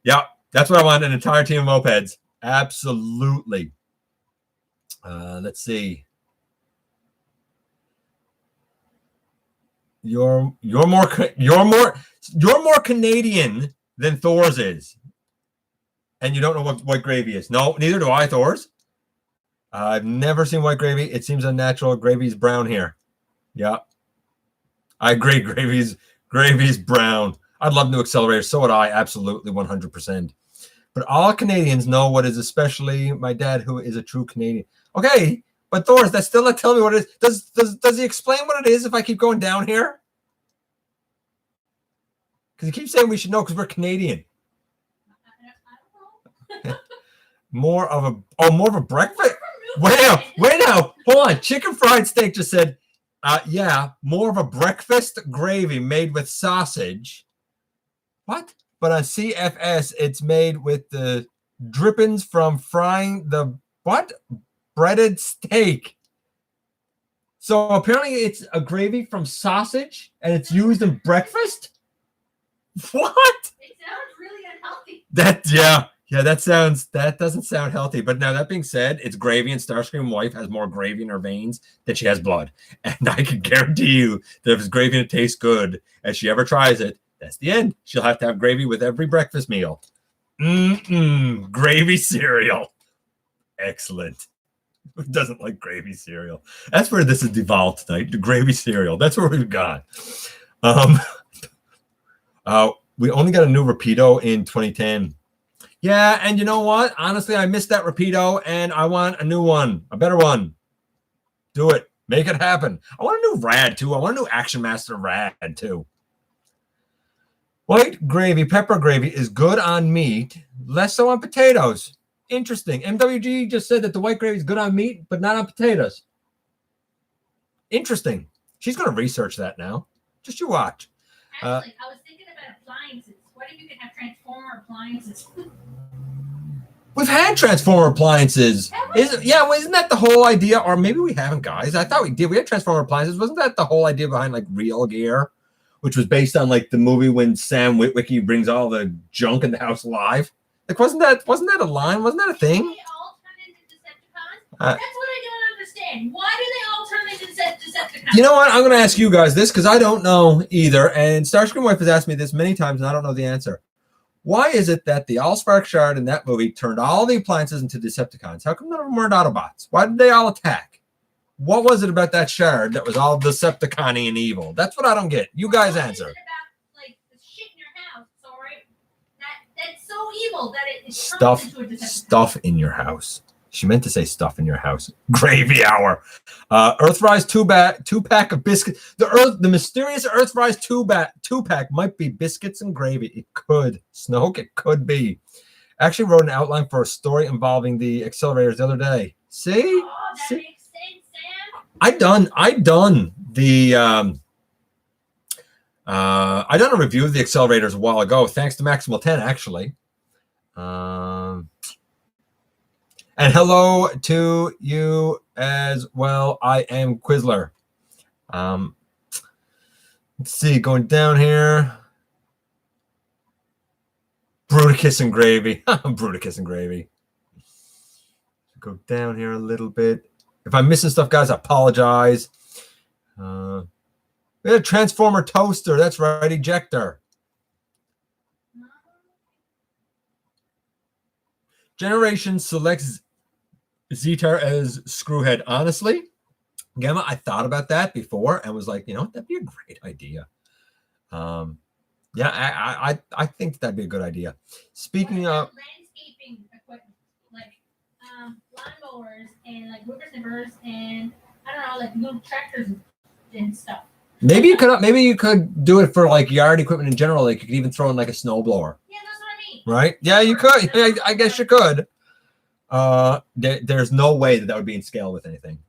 Speaker 1: Yeah, that's what I want. An entire team of mopeds. Absolutely. Let's see. You're more Canadian than Thor's is, and you don't know what white gravy is. No, neither do I. Thor's. I've never seen white gravy. It seems unnatural. Gravy's brown here. Yeah, I agree. Gravy's brown. I'd love new accelerators. So would I. Absolutely, 100%. But all Canadians know what is, especially my dad, who is a true Canadian. Okay. But Thor's, that's still not telling me what it is. Does he explain what it is if I keep going down here? Because he keeps saying we should know because we're Canadian.
Speaker 2: I don't know.
Speaker 1: More of a breakfast. Wait now. Hold on. Chicken fried steak just said, yeah, more of a breakfast gravy made with sausage. What? But on CFS, it's made with the drippings from frying the what? Breaded steak. So apparently it's a gravy from sausage and it's used in breakfast? What?
Speaker 2: It sounds really unhealthy.
Speaker 1: That doesn't sound healthy. But now that being said, it's gravy, and Starscream wife has more gravy in her veins than she has blood. And I can guarantee you that if it's gravy and it tastes good, as she ever tries it, that's the end. She'll have to have gravy with every breakfast meal. Gravy cereal. Excellent. Who doesn't like gravy cereal? That's where this is devolved tonight. The gravy cereal. That's where we've got. We only got a new Rapido in 2010. Yeah, and you know what? Honestly, I missed that Rapido, and I want a new one, a better one. Do it. Make it happen. I want a new Rad, too. I want a new Action Master Rad, too. White gravy, pepper gravy is good on meat, less so on potatoes. Interesting. MWG just said that the white gravy is good on meat, but not on potatoes. Interesting. She's going to research that now. Just you watch.
Speaker 2: Actually, I was thinking about appliances. What if you could have Transformer appliances?
Speaker 1: We've had Transformer appliances. Isn't that the whole idea? Or maybe we haven't, guys. I thought we did. We had Transformer appliances. Wasn't that the whole idea behind like Real Gear, which was based on like the movie when Sam Witwicky brings all the junk in the house alive? Like, wasn't that a line? Wasn't that a thing?
Speaker 2: They all turn into Decepticons? That's what I don't understand. Why do they all turn into Decepticons?
Speaker 1: You know what? I'm going to ask you guys this because I don't know either. And Starscream Wife has asked me this many times, and I don't know the answer. Why is it that the Allspark Shard in that movie turned all the appliances into Decepticons? How come none of them weren't Autobots? Why did they all attack? What was it about that shard that was all Decepticon-y and evil? That's what I don't get. You guys answer.
Speaker 2: What is it about, like, the shit in your house, all right? That's so evil that it turns into a Decepticon.
Speaker 1: Stuff in your house. She meant to say stuff in your house. Gravy hour. Earthrise two-pack of biscuits. The mysterious Earthrise two-pack might be biscuits and gravy. It could. Snoke, it could be. Actually wrote an outline for a story involving the accelerators the other day. See?
Speaker 2: Oh, that makes sense, Sam.
Speaker 1: I done a review of the accelerators a while ago, thanks to Maximal 10, actually. And hello to you as well. I am Quizler. Let's see, going down here. Bruticus and gravy. Bruticus and gravy. Go down here a little bit. If I'm missing stuff, guys, I apologize. We had a Transformer toaster. That's right, ejector. Generation selects Zetar as Screwhead. Honestly, Gamma, I thought about that before and was like, you know, that'd be a great idea. Yeah, I think that'd be a good idea. Speaking of
Speaker 2: landscaping equipment, like lawnmowers and like whippersnippers and I don't know, like little tractors and stuff.
Speaker 1: maybe you could do it for like yard equipment in general. Like you could even throw in like a snowblower.
Speaker 2: Yeah, that's what I mean.
Speaker 1: Right? Yeah, you could. I guess you could. There's no way that would be in scale with anything.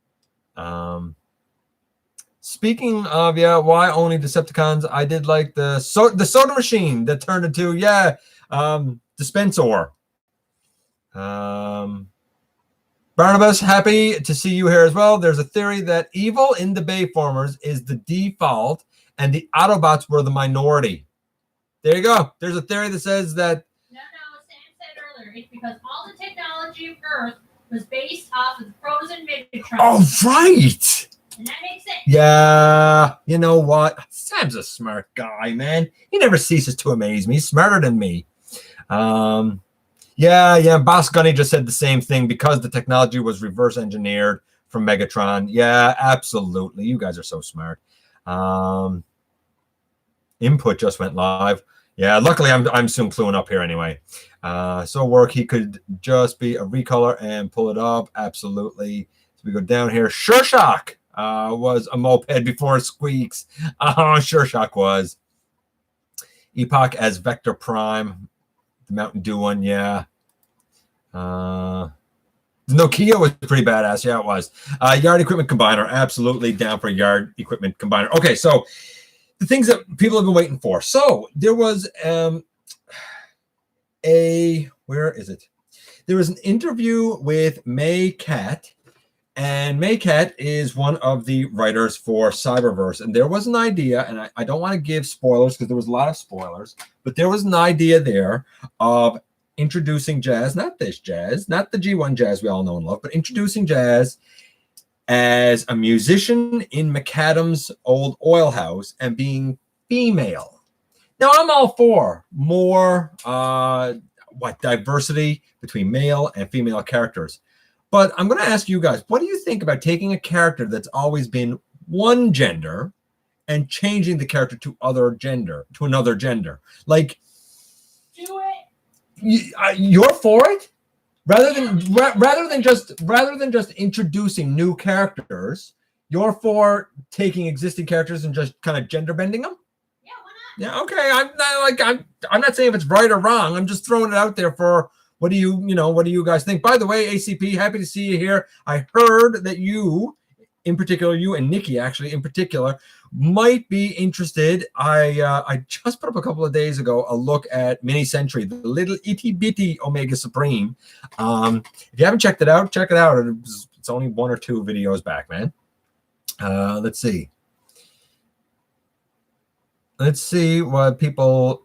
Speaker 1: Speaking of, yeah, why only Decepticons? I did like the soda machine that turned into, Dispensor. Barnabas, happy to see you here as well. There's a theory that evil in the Bayformers is the default and the Autobots were the minority. There you go. There's a theory that says that.
Speaker 2: No, Sam said earlier, it's because all the technology of Earth was based off of the frozen Megatron.
Speaker 1: Oh, right.
Speaker 2: And that makes sense.
Speaker 1: Yeah, you know what? Sam's a smart guy, man. He never ceases to amaze me. He's smarter than me. Yeah. Boss Gunny just said the same thing because the technology was reverse engineered from Megatron. Yeah, absolutely. You guys are so smart. Input just went live. Yeah, luckily I'm soon cluing up here anyway. So work, he could just be a recolor and pull it up. Absolutely. So we go down here. Sure Shock was a moped before Squeaks. Sure Shock was. Epoch as Vector Prime. The Mountain Dew one, yeah. The Nokia was pretty badass. Yeah, it was. Yard equipment combiner. Absolutely down for yard equipment combiner. Okay, so the things that people have been waiting for. So there was where is it? There was an interview with May Cat, and May Cat is one of the writers for Cyberverse. And there was an idea, and I don't want to give spoilers because there was a lot of spoilers, but there was an idea there of introducing Jazz, not this Jazz, not the G1 Jazz we all know and love, but introducing Jazz as a musician in McAdam's old oil house and being female. Now, I'm all for more diversity between male and female characters. But I'm going to ask you guys, what do you think about taking a character that's always been one gender and changing the character to another gender? Like,
Speaker 2: do it.
Speaker 1: You're for it? Rather than just introducing new characters, you're for taking existing characters and just kind of gender bending them?
Speaker 2: Yeah, why
Speaker 1: not? Yeah, okay. I'm not saying if it's right or wrong. I'm just throwing it out there for what do you guys think? By the way, ACP, happy to see you here. I heard that you, in particular, you and Nikki actually in particular, might be interested. I just put up a couple of days ago a look at Mini Sentry, the little itty bitty Omega Supreme. If you haven't checked it out, check it out. It's only 1 or 2 videos back, man. Let's see what people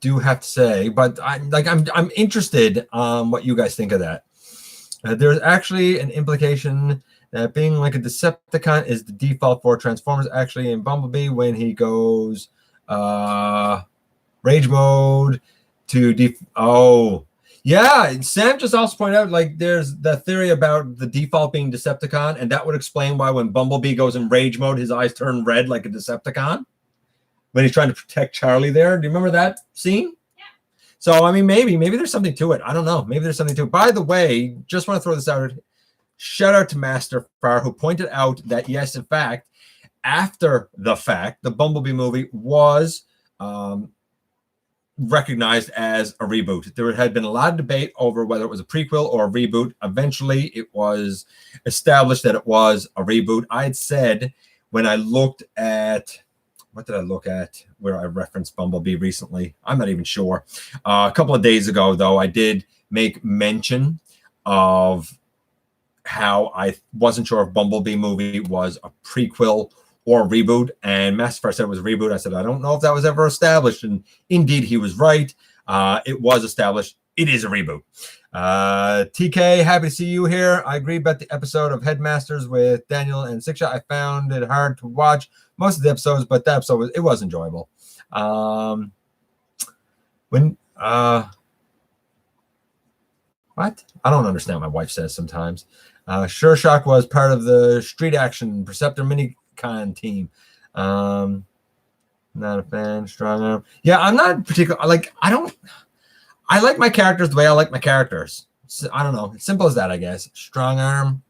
Speaker 1: do have to say, but I'm interested what you guys think of that. There's actually an implication that being like a Decepticon is the default for Transformers. Actually, in Bumblebee, when he goes rage mode to yeah, Sam just also pointed out like there's the theory about the default being Decepticon, and that would explain why when Bumblebee goes in rage mode, his eyes turn red like a Decepticon when he's trying to protect Charlie there. Do you remember that scene?
Speaker 2: Yeah.
Speaker 1: So, I mean, maybe there's something to it. I don't know. Maybe there's something to it. By the way, just want to throw this out. Shout out to Master Fire, who pointed out that, yes, in fact, after the fact, the Bumblebee movie was recognized as a reboot. There had been a lot of debate over whether it was a prequel or a reboot. Eventually, it was established that it was a reboot. I had said when I looked at, what did I look at where I referenced Bumblebee recently? I'm not even sure. A couple of days ago, though, I did make mention of how I wasn't sure if Bumblebee movie was a prequel or a reboot, and Masterfire said it was a reboot. I said, I don't know if that was ever established, and indeed he was right. It was established. It is a reboot. TK, happy to see you here. I agree about the episode of Headmasters with Daniel and Sixshot. I found it hard to watch most of the episodes, but that episode was enjoyable. What? I don't understand what my wife says sometimes. Sure Shock was part of the Street Action Perceptor Minicon team. Not a fan. Strong arm. Yeah, I'm not particular. Like, I like my characters the way I like my characters. So, I don't know. It's simple as that, I guess. Strong arm.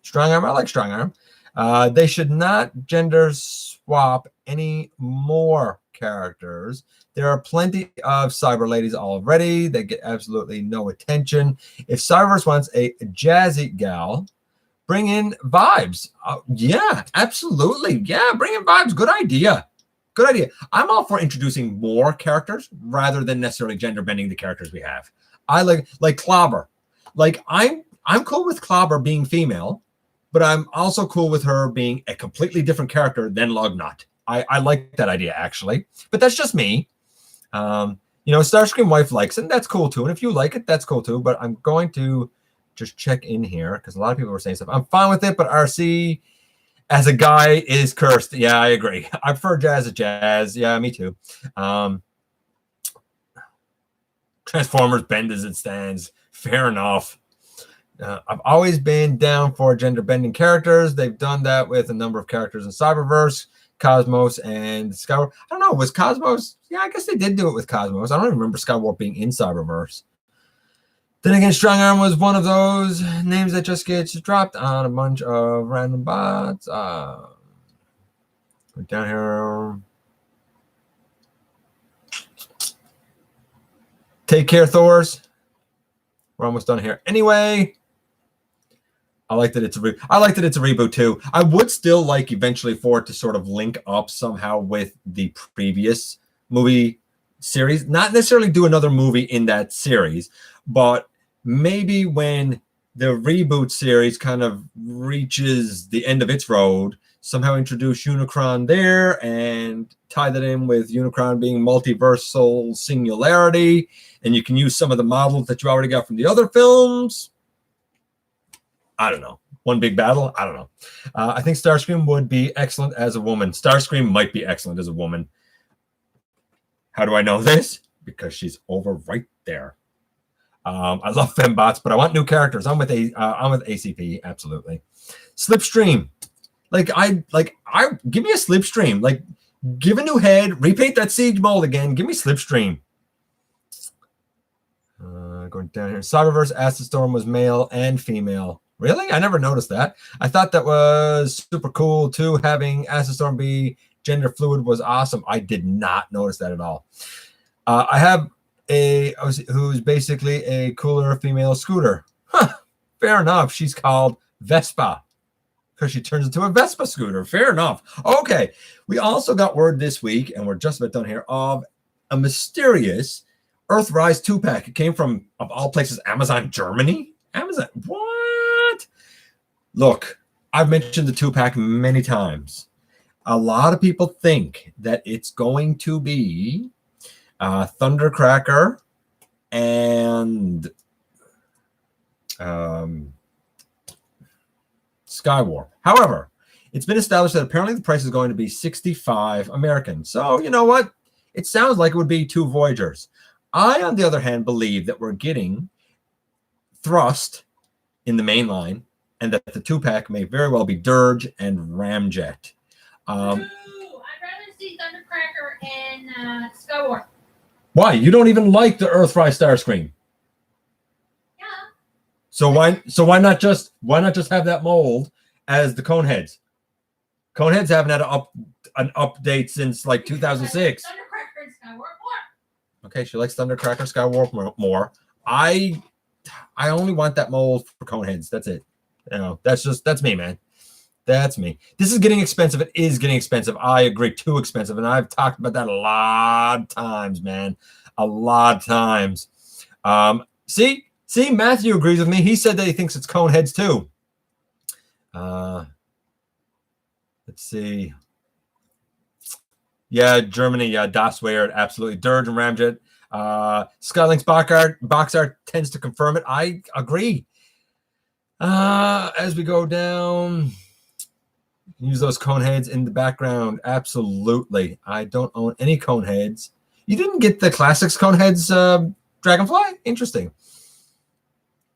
Speaker 1: Strong arm. I like strong arm. They should not gender swap any more characters. There are plenty of cyber ladies already. They get absolutely no attention. If Cyberverse wants a jazzy gal, bring in vibes. Yeah, absolutely. Yeah, bring in vibes. Good idea. Good idea. I'm all for introducing more characters rather than necessarily gender bending the characters we have. I like Clobber. Like I'm cool with Clobber being female, but I'm also cool with her being a completely different character than Lugnut. I like that idea actually, but that's just me. Starscream wife likes it, and that's cool too. And if you like it, that's cool too. But I'm going to just check in here because a lot of people were saying stuff. I'm fine with it, but RC as a guy is cursed. Yeah, I agree. I prefer Jazz to Jazz. Yeah, me too. Transformers bend as it stands. Fair enough. I've always been down for gender bending characters. They've done that with a number of characters in Cyberverse, Cosmos, and Skywarp. I don't know. Was Cosmos? Yeah, I guess they did do it with Cosmos. I don't even remember Skywarp being in Cyberverse. Then again, Strong Arm was one of those names that just gets dropped on a bunch of random bots. Down here. Take care, Thors. We're almost done here. Anyway, I like that it's a reboot too. I would still like eventually for it to sort of link up somehow with the previous movie series. Not necessarily do another movie in that series, but maybe when the reboot series kind of reaches the end of its road, somehow introduce Unicron there and tie that in with Unicron being multiversal singularity, and you can use some of the models that you already got from the other films. I don't know. One big battle? I don't know. I think Starscream would be excellent as a woman. Starscream might be excellent as a woman. How do I know this? Because she's over right there. I love fembots, but I want new characters. I'm with ACP, absolutely. Slipstream. Give me a Slipstream. Like, give a new head, repaint that siege mold again. Give me Slipstream. Going down here. Cyberverse Acid Storm was male and female. Really? I never noticed that. I thought that was super cool too. Having Acid Storm be gender fluid was awesome. I did not notice that at all. I have who's basically a cooler female scooter. Huh. Fair enough. She's called Vespa because she turns into a Vespa scooter. Fair enough. Okay. We also got word this week, and we're just about done here, of a mysterious Earthrise 2-pack. It came from, of all places, Amazon Germany. Amazon, what? Look, I've mentioned the 2-pack many times. A lot of people think that it's going to be Thundercracker and Skywarp. However, it's been established that apparently the price is going to be 65 American. So, you know what? It sounds like it would be 2 Voyagers. I, on the other hand, believe that we're getting Thrust in the main line and that the 2-pack may very well be Dirge and Ramjet.
Speaker 2: I'd rather see Thundercracker and Skywarp.
Speaker 1: Why? You don't even like the Earthrise Starscream.
Speaker 2: Yeah.
Speaker 1: So why not just have that mold as the Coneheads? Coneheads haven't had an update since like 2006.
Speaker 2: Thundercracker and Skywarp more.
Speaker 1: Okay, she likes Thundercracker, Skywarp more. I only want that mold for Coneheads. That's it. You know, that's me, man. That's me. This is getting expensive. It is getting expensive. I agree, too expensive. And I've talked about that a lot of times, man. A lot of times. See, Matthew agrees with me. He said that he thinks it's Coneheads, too. Let's see. Yeah, Germany. Yeah, Das Weird. Absolutely. Dirge and Ramjet. Skylink's box art tends to confirm it. I agree. As we go down, use those Coneheads in the background. Absolutely. I don't own any Coneheads. You didn't get the classics Coneheads Dragonfly? Interesting.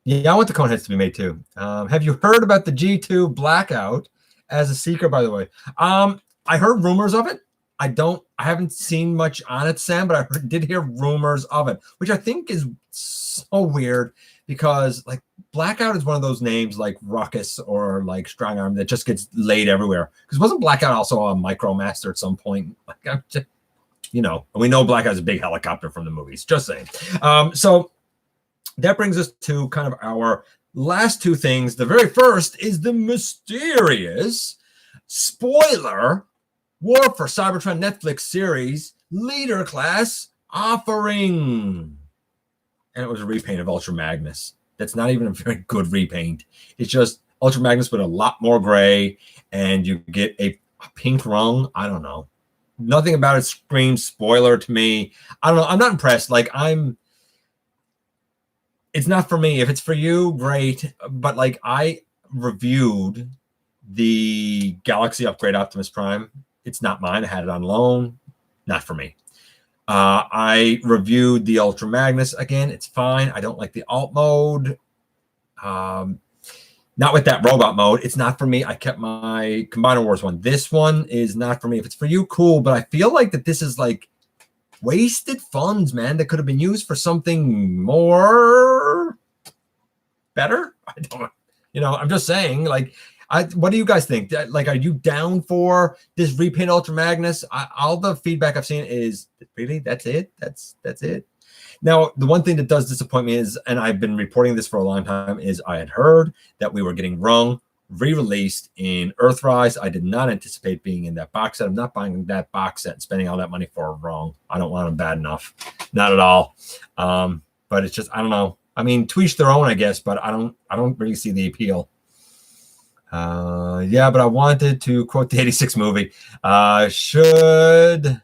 Speaker 1: Yeah, I want the Coneheads to be made too. Have you heard about the G2 Blackout as a seeker, by the way? I heard rumors of it. I don't I haven't seen much on it, Sam, but I did hear rumors of it, which I think is so weird because like Blackout is one of those names like Ruckus or like Strong Arm that just gets laid everywhere. Because wasn't Blackout also a Micromaster at some point? Like, I'm just, you know, and we know Blackout's a big helicopter from the movies. Just saying. So that brings us to kind of our last two things. The very first is the mysterious spoiler War for Cybertron Netflix series Leader Class offering. And it was a repaint of Ultra Magnus. That's not even a very good repaint. It's just Ultra Magnus with a lot more gray, and you get a pink rung. I don't know. Nothing about it screams spoiler to me. I don't know. I'm not impressed. Like, it's not for me. If it's for you, great. But like, I reviewed the Galaxy Upgrade Optimus Prime. It's not mine. I had it on loan. Not for me. I reviewed the Ultra Magnus again. It's fine. I don't like the alt mode. Not with that robot mode. It's not for me. I kept my Combiner Wars one. This one is not for me. If it's for you, cool. But I feel like that this is like wasted funds, man, that could have been used for something more better. I don't, you know, I'm just saying, like, what do you guys think? Like, are you down for this repaint Ultra Magnus? All the feedback I've seen is really that's it. That's it. Now, the one thing that does disappoint me is, and I've been reporting this for a long time, is I had heard that we were getting Rung re-released in Earthrise. I did not anticipate being in that box set. I'm not buying that box set and spending all that money for a Rung. I don't want them bad enough. Not at all. But it's just, I don't know. I mean, to each their own, I guess, but I don't really see the appeal. Yeah, but I wanted to quote the 86 movie. Should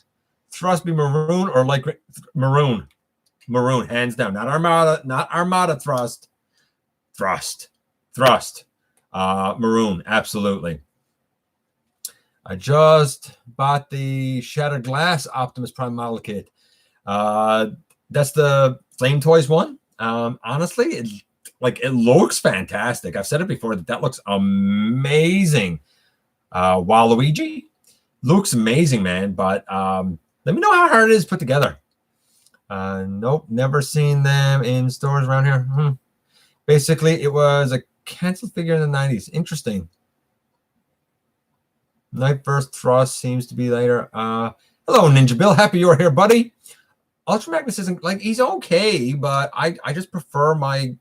Speaker 1: Thrust be maroon or like maroon? Maroon, hands down. Not Armada Thrust. Maroon, absolutely. I just bought the Shattered Glass Optimus Prime model kit. That's the Flame Toys one. Honestly, it looks fantastic. I've said it before that looks amazing. Waluigi looks amazing, man. But let me know how hard it is to put together. Nope, never seen them in stores around here. Basically, it was a canceled figure in the 90s. Interesting. Nightburst Thrust seems to be later. Hello, Ninja Bill. Happy you're here, buddy. Ultra Magnus isn't like, he's okay, but I just prefer my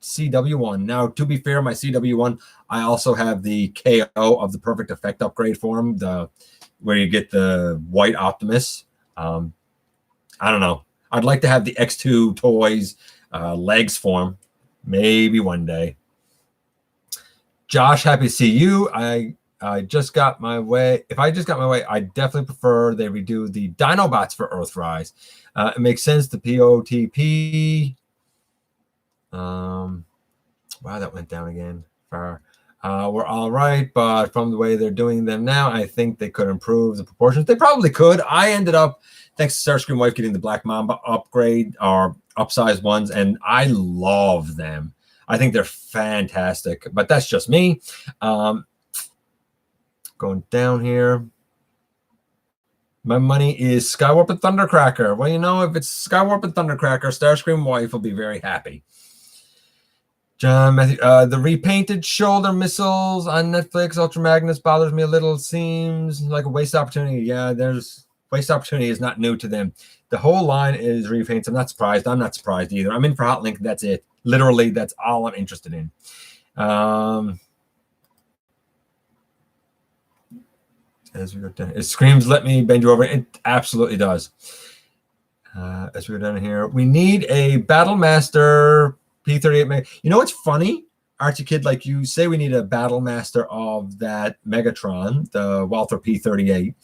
Speaker 1: CW one. Now, to be fair, my CW one, I also have the KO of the Perfect Effect upgrade for him, where you get the white Optimus. I don't know. I'd like to have the X2 toys legs for him. Maybe one day. Josh, happy to see you. I just got my way. If I just got my way, I definitely prefer they redo the Dinobots for Earthrise. It makes sense. The POTP. Wow, that went down again. We're all right, but from the way they're doing them now, I think they could improve the proportions. They probably could. I ended up, thanks to Starscream Wife, getting the Black Mamba upgrade or upsized ones, and I love them. I think they're fantastic, but that's just me. Going down here. My money is Skywarp and Thundercracker. Well, you know, if it's Skywarp and Thundercracker, Starscream Wife will be very happy. John Matthew, the repainted shoulder missiles on Netflix Ultra Magnus bothers me a little. Seems like a waste opportunity. Yeah, waste opportunity is not new to them. The whole line is repaints. I'm not surprised. I'm not surprised either. I'm in for Hot Link. That's it. Literally, that's all I'm interested in. As we go down, it screams, "Let me bend you over." It absolutely does. As we go down here, we need a Battle Master P38. You know what's funny, Archie Kid? Like, you say we need a Battle Master of that Megatron, the Walther P38,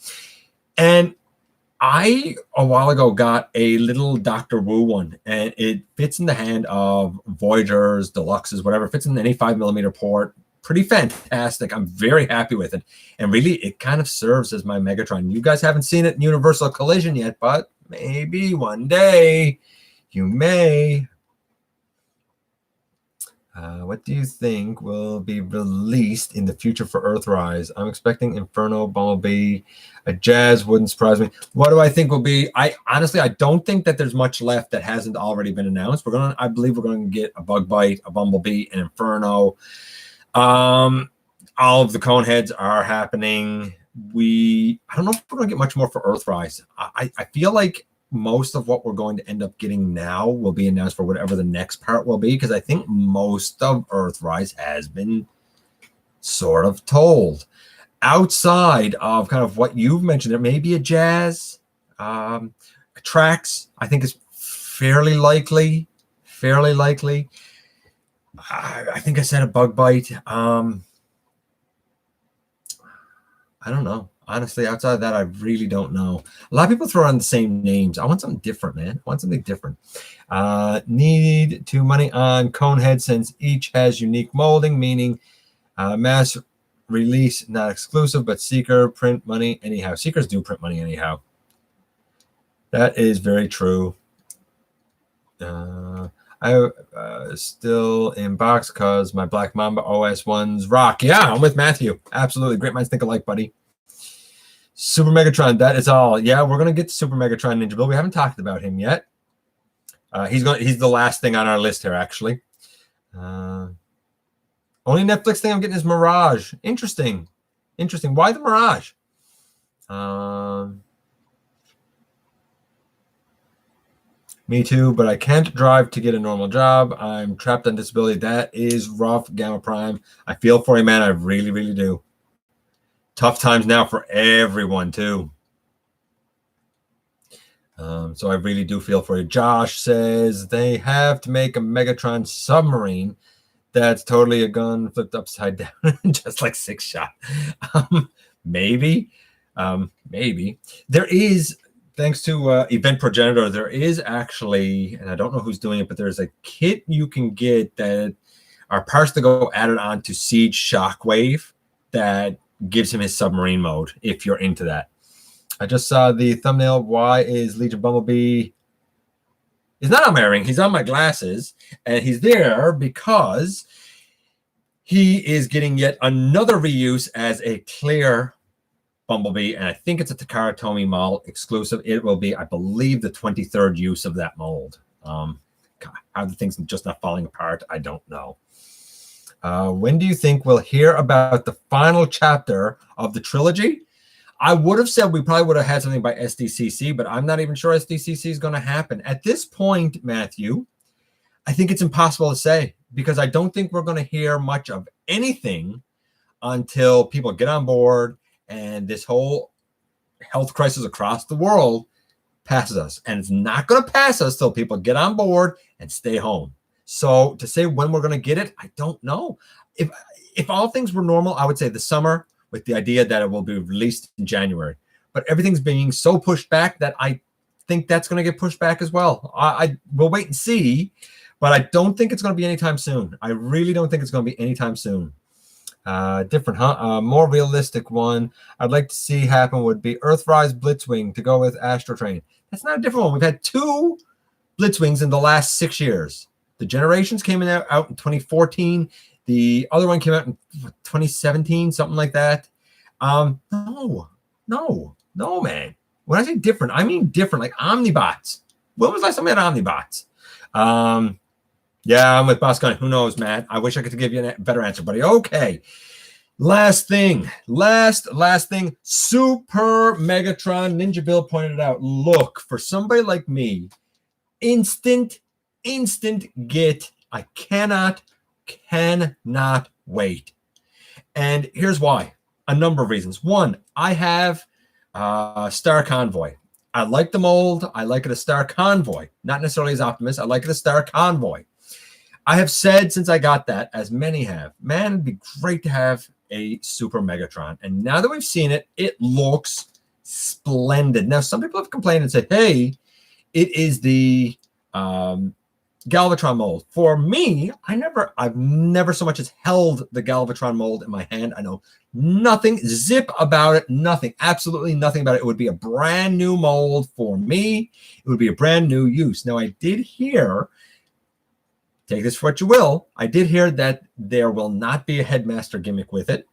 Speaker 1: and I a while ago got a little Dr. Wu one, and it fits in the hand of Voyagers, Deluxes, whatever. It fits in any 5mm port. Pretty fantastic. I'm very happy with it. And really, it kind of serves as my Megatron. You guys haven't seen it in Universal Collision yet, but maybe one day you may. What do you think will be released in the future for Earthrise? I'm expecting Inferno, Bumblebee, a Jazz wouldn't surprise me. What do I think will be? I honestly, I don't think that there's much left that hasn't already been announced. I believe we're going to get a Bug Bite, a Bumblebee, an Inferno. All of the cone heads are happening. I don't know if we're going to get much more for Earthrise. I feel like most of what we're going to end up getting now will be announced for whatever the next part will be, because I think most of Earthrise has been sort of told. Outside of kind of what you've mentioned, there may be a Jazz. Tracks, I think, is fairly likely. I think I said a Bug Bite. I don't know. Honestly, outside of that, I really don't know. A lot of people throw on the same names. I want something different, man. I want something different. Need to money on Conehead since each has unique molding, meaning mass release, not exclusive, but Seeker print money anyhow. Seekers do print money anyhow. That is very true. I still in box because my Black Mamba OS ones rock. Yeah, I'm with Matthew. Absolutely. Great minds think alike, buddy. Super Megatron, that is all. Yeah, we're gonna get to Super Megatron Ninja Bill. We haven't talked about him yet. He's the last thing on our list here, actually. Only Netflix thing I'm getting is Mirage. Interesting. Why the Mirage? Me too, but I can't drive to get a normal job. I'm trapped on disability. That is rough, Gamma Prime. I feel for you, man. I really, really do. Tough times now for everyone, too. So I really do feel for you. Josh says they have to make a Megatron submarine that's totally a gun flipped upside down, just like Six Shot. Maybe. There is, thanks to Event Progenitor, there is actually, and I don't know who's doing it, but there's a kit you can get that are parts to go added on to Siege Shockwave that gives him his submarine mode, if you're into that. I just saw the thumbnail. Why is Legion Bumblebee? He's not on my ring. He's on my glasses. And he's there because he is getting yet another reuse as a clear Bumblebee. And I think it's a Takara Tomy Mall exclusive. It will be, I believe, the 23rd use of that mold. God, how the things just not falling apart, I don't know. When do you think we'll hear about the final chapter of the trilogy? I would have said we probably would have had something by SDCC, but I'm not even sure SDCC is going to happen. At this point, Matthew, I think it's impossible to say, because I don't think we're going to hear much of anything until people get on board and this whole health crisis across the world passes us. And it's not going to pass us till people get on board and stay home. So to say when we're going to get it, I don't know. If all things were normal, I would say the summer, with the idea that it will be released in January. But everything's being so pushed back that I think that's going to get pushed back as well. I will wait and see, but I don't think it's going to be anytime soon. I really don't think it's going to be anytime soon. Different, huh? More realistic one I'd like to see happen would be Earthrise Blitzwing to go with Astro Train. That's not a different one. We've had 2 Blitzwings in the last 6 years. The Generations came out in 2014. The other one came out in 2017, something like that. No, man. When I say different, I mean different, like Omnibots. When was the last time we had Omnibots? Yeah, I'm with Boss Gun. Who knows, Matt? I wish I could give you a better answer, buddy. Okay. Last thing. Super Megatron. Ninja Bill pointed it out. Look, for somebody like me, instant get. I cannot wait. And here's why. A number of reasons. One, I have Star Convoy. I like the mold. I like it as Star Convoy, not necessarily as Optimus. I like it as Star Convoy. I have said since I got that, as many have, man, it'd be great to have a Super Megatron. And now that we've seen it, it looks splendid. Now, some people have complained and said, hey, it is the Galvatron mold. For me, I've never so much as held the Galvatron mold in my hand. I know nothing, zip about it, nothing, absolutely nothing about it. It would be a brand new mold for me. It would be a brand new use. Now, I did hear, take this for what you will. I did hear that there will not be a headmaster gimmick with it.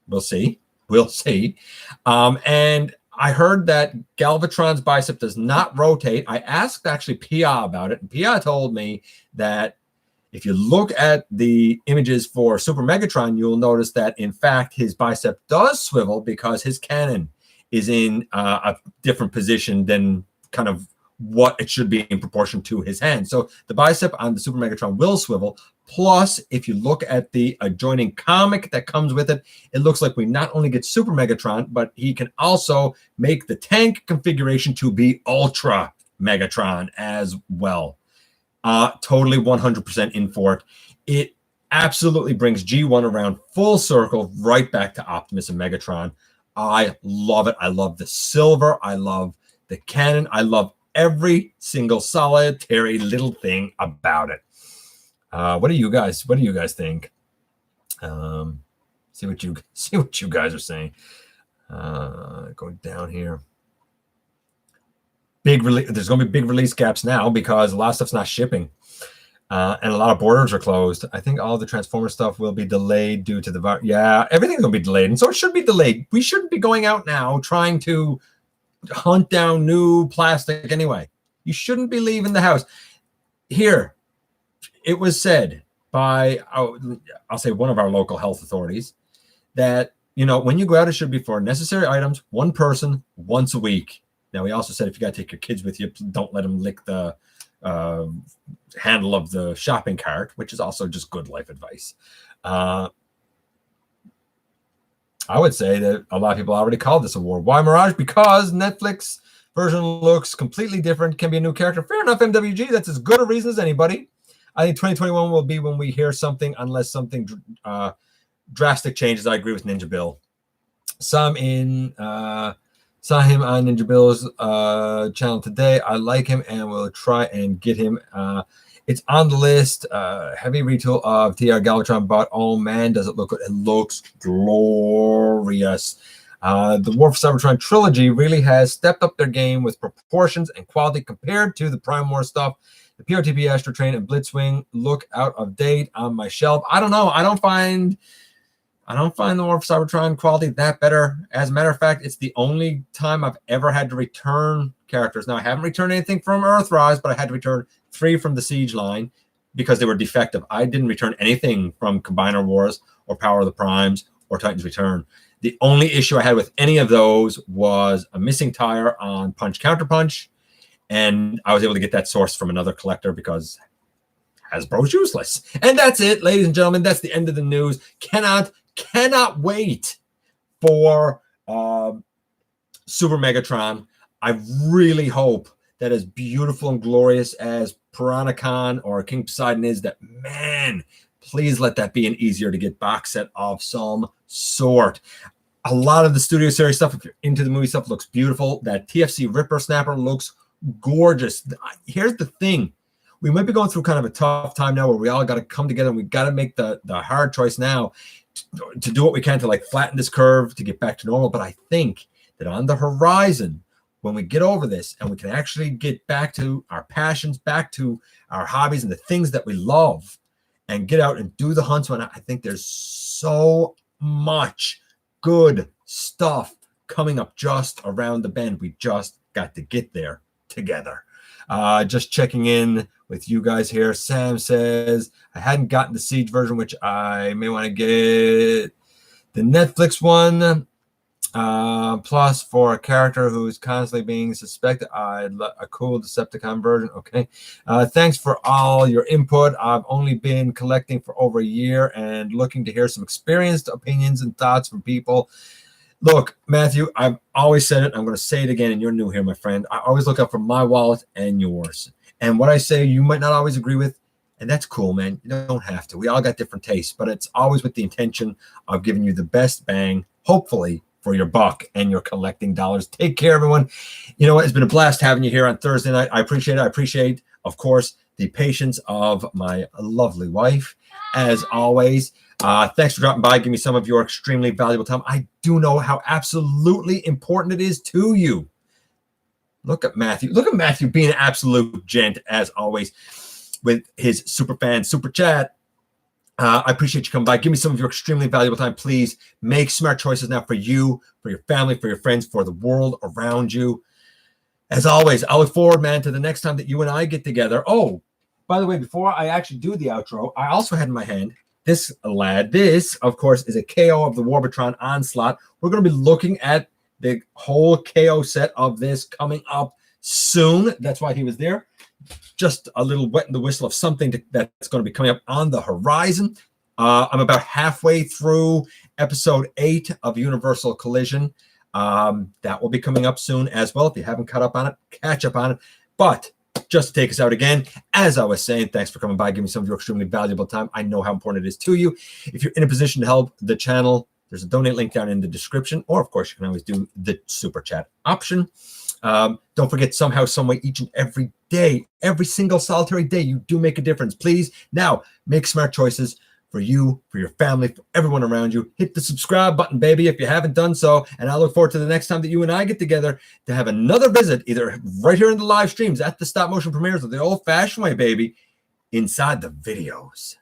Speaker 1: We'll see. We'll see. And I heard that Galvatron's bicep does not rotate. I asked actually Pia about it, and Pia told me that if you look at the images for Super Megatron, you'll notice that, in fact, his bicep does swivel because his cannon is in a different position than kind of what it should be in proportion to his hand. So the bicep on the Super Megatron will swivel. Plus, if you look at the adjoining comic that comes with it, it looks like we not only get Super Megatron, but he can also make the tank configuration to be Ultra Megatron as well. Totally 100% in for it. It absolutely brings G1 around full circle right back to Optimus and Megatron. I love it. I love the silver. I love the cannon. I love every single solitary little thing about it. What do you guys think? See what you guys are saying. Going down here. There's going to be big release gaps now because a lot of stuff's not shipping. And a lot of borders are closed. I think all the Transformer stuff will be delayed due to the virus. Yeah, everything's going to be delayed. And so it should be delayed. We shouldn't be going out now trying to hunt down new plastic anyway. You shouldn't be leaving the house. Here, it was said by, I'll say one of our local health authorities, that, when you go out, it should be for necessary items, one person, once a week. Now, he also said if you got to take your kids with you, don't let them lick the handle of the shopping cart, which is also just good life advice. I would say that a lot of people already called this a war. Why Mirage? Because Netflix version looks completely different, can be a new character. Fair enough, MWG. That's as good a reason as anybody. I think 2021 will be when we hear something, unless something drastic changes. I agree with Ninja Bill. Saw him on Ninja Bill's channel today. I like him and will try and get him. It's on the list. Heavy retool of TR Galvatron, but oh man, does it look good. It looks glorious. The War for Cybertron trilogy really has stepped up their game with proportions and quality compared to the Prime War stuff. The PRTP Astro Train and Blitzwing look out of date on my shelf. I don't know. I don't find the War for Cybertron quality that better. As a matter of fact, it's the only time I've ever had to return characters. Now, I haven't returned anything from Earthrise, but I had to return 3 from the Siege line because they were defective. I didn't return anything from Combiner Wars or Power of the Primes or Titans Return. The only issue I had with any of those was a missing tire on Punch Counterpunch, and I was able to get that source from another collector because Hasbro's useless. And that's it, ladies and gentlemen. That's the end of the news. Cannot wait for Super Megatron. I really hope that as beautiful and glorious as Piranacon or King Poseidon is, that, man, please let that be an easier to get box set of some sort. A lot of the Studio Series stuff, if you're into the movie stuff, looks beautiful. That TFC Ripper Snapper looks gorgeous. Here's the thing. We might be going through kind of a tough time now where we all got to come together and we got to make the hard choice now to do what we can to like flatten this curve to get back to normal. But I think that on the horizon, when we get over this and we can actually get back to our passions, back to our hobbies and the things that we love and get out and do the hunts, I think there's so much good stuff coming up just around the bend. We just got to get there together. Just checking in with you guys here. Sam says, I hadn't gotten the Siege version, which I may want to get the Netflix one. Plus, for a character who's constantly being suspected, I'd like a cool Decepticon version. Okay. Thanks for all your input. I've only been collecting for over a year and looking to hear some experienced opinions and thoughts from people. Look, Matthew, I've always said it. I'm going to say it again, and you're new here, my friend. I always look out for my wallet and yours. And what I say, you might not always agree with, and that's cool, man. You don't have to. We all got different tastes, but it's always with the intention of giving you the best bang, hopefully, for your buck and your collecting dollars. Take care, everyone. You know what? It's been a blast having you here on Thursday night. I appreciate it. I appreciate, of course, the patience of my lovely wife, as always. Thanks for dropping by. Give me some of your extremely valuable time. I do know how absolutely important it is to you. Look at Matthew. Look at Matthew being an absolute gent, as always. with his Superfan Super Chat. I appreciate you coming by. Give me some of your extremely valuable time. Please make smart choices now for you, for your family, for your friends, for the world around you. As always, I look forward, man, to the next time that you and I get together. Oh, by the way, before I actually do the outro, I also had in my hand this lad. This, of course, is a KO of the Warbotron Onslaught. We're going to be looking at the whole KO set of this coming up soon. That's why he was there. Just a little wet in the whistle of something that's going to be coming up on the horizon. I'm about halfway through episode 8 of Universal Collision. That will be coming up soon as well. If you haven't caught up on it, catch up on it. But just to take us out again, as I was saying, thanks for coming by. Give me some of your extremely valuable time. I know how important it is to you. If you're in a position to help the channel, there's a donate link down in the description. Or, of course, you can always do the super chat option. Don't forget, somehow, some way, each and every day, every single solitary day, you do make a difference. Please, now, make smart choices for you, for your family, for everyone around you. Hit the subscribe button, baby, if you haven't done so. And I look forward to the next time that you and I get together to have another visit, either right here in the live streams, at the stop motion premieres, or the old-fashioned way, baby, inside the videos.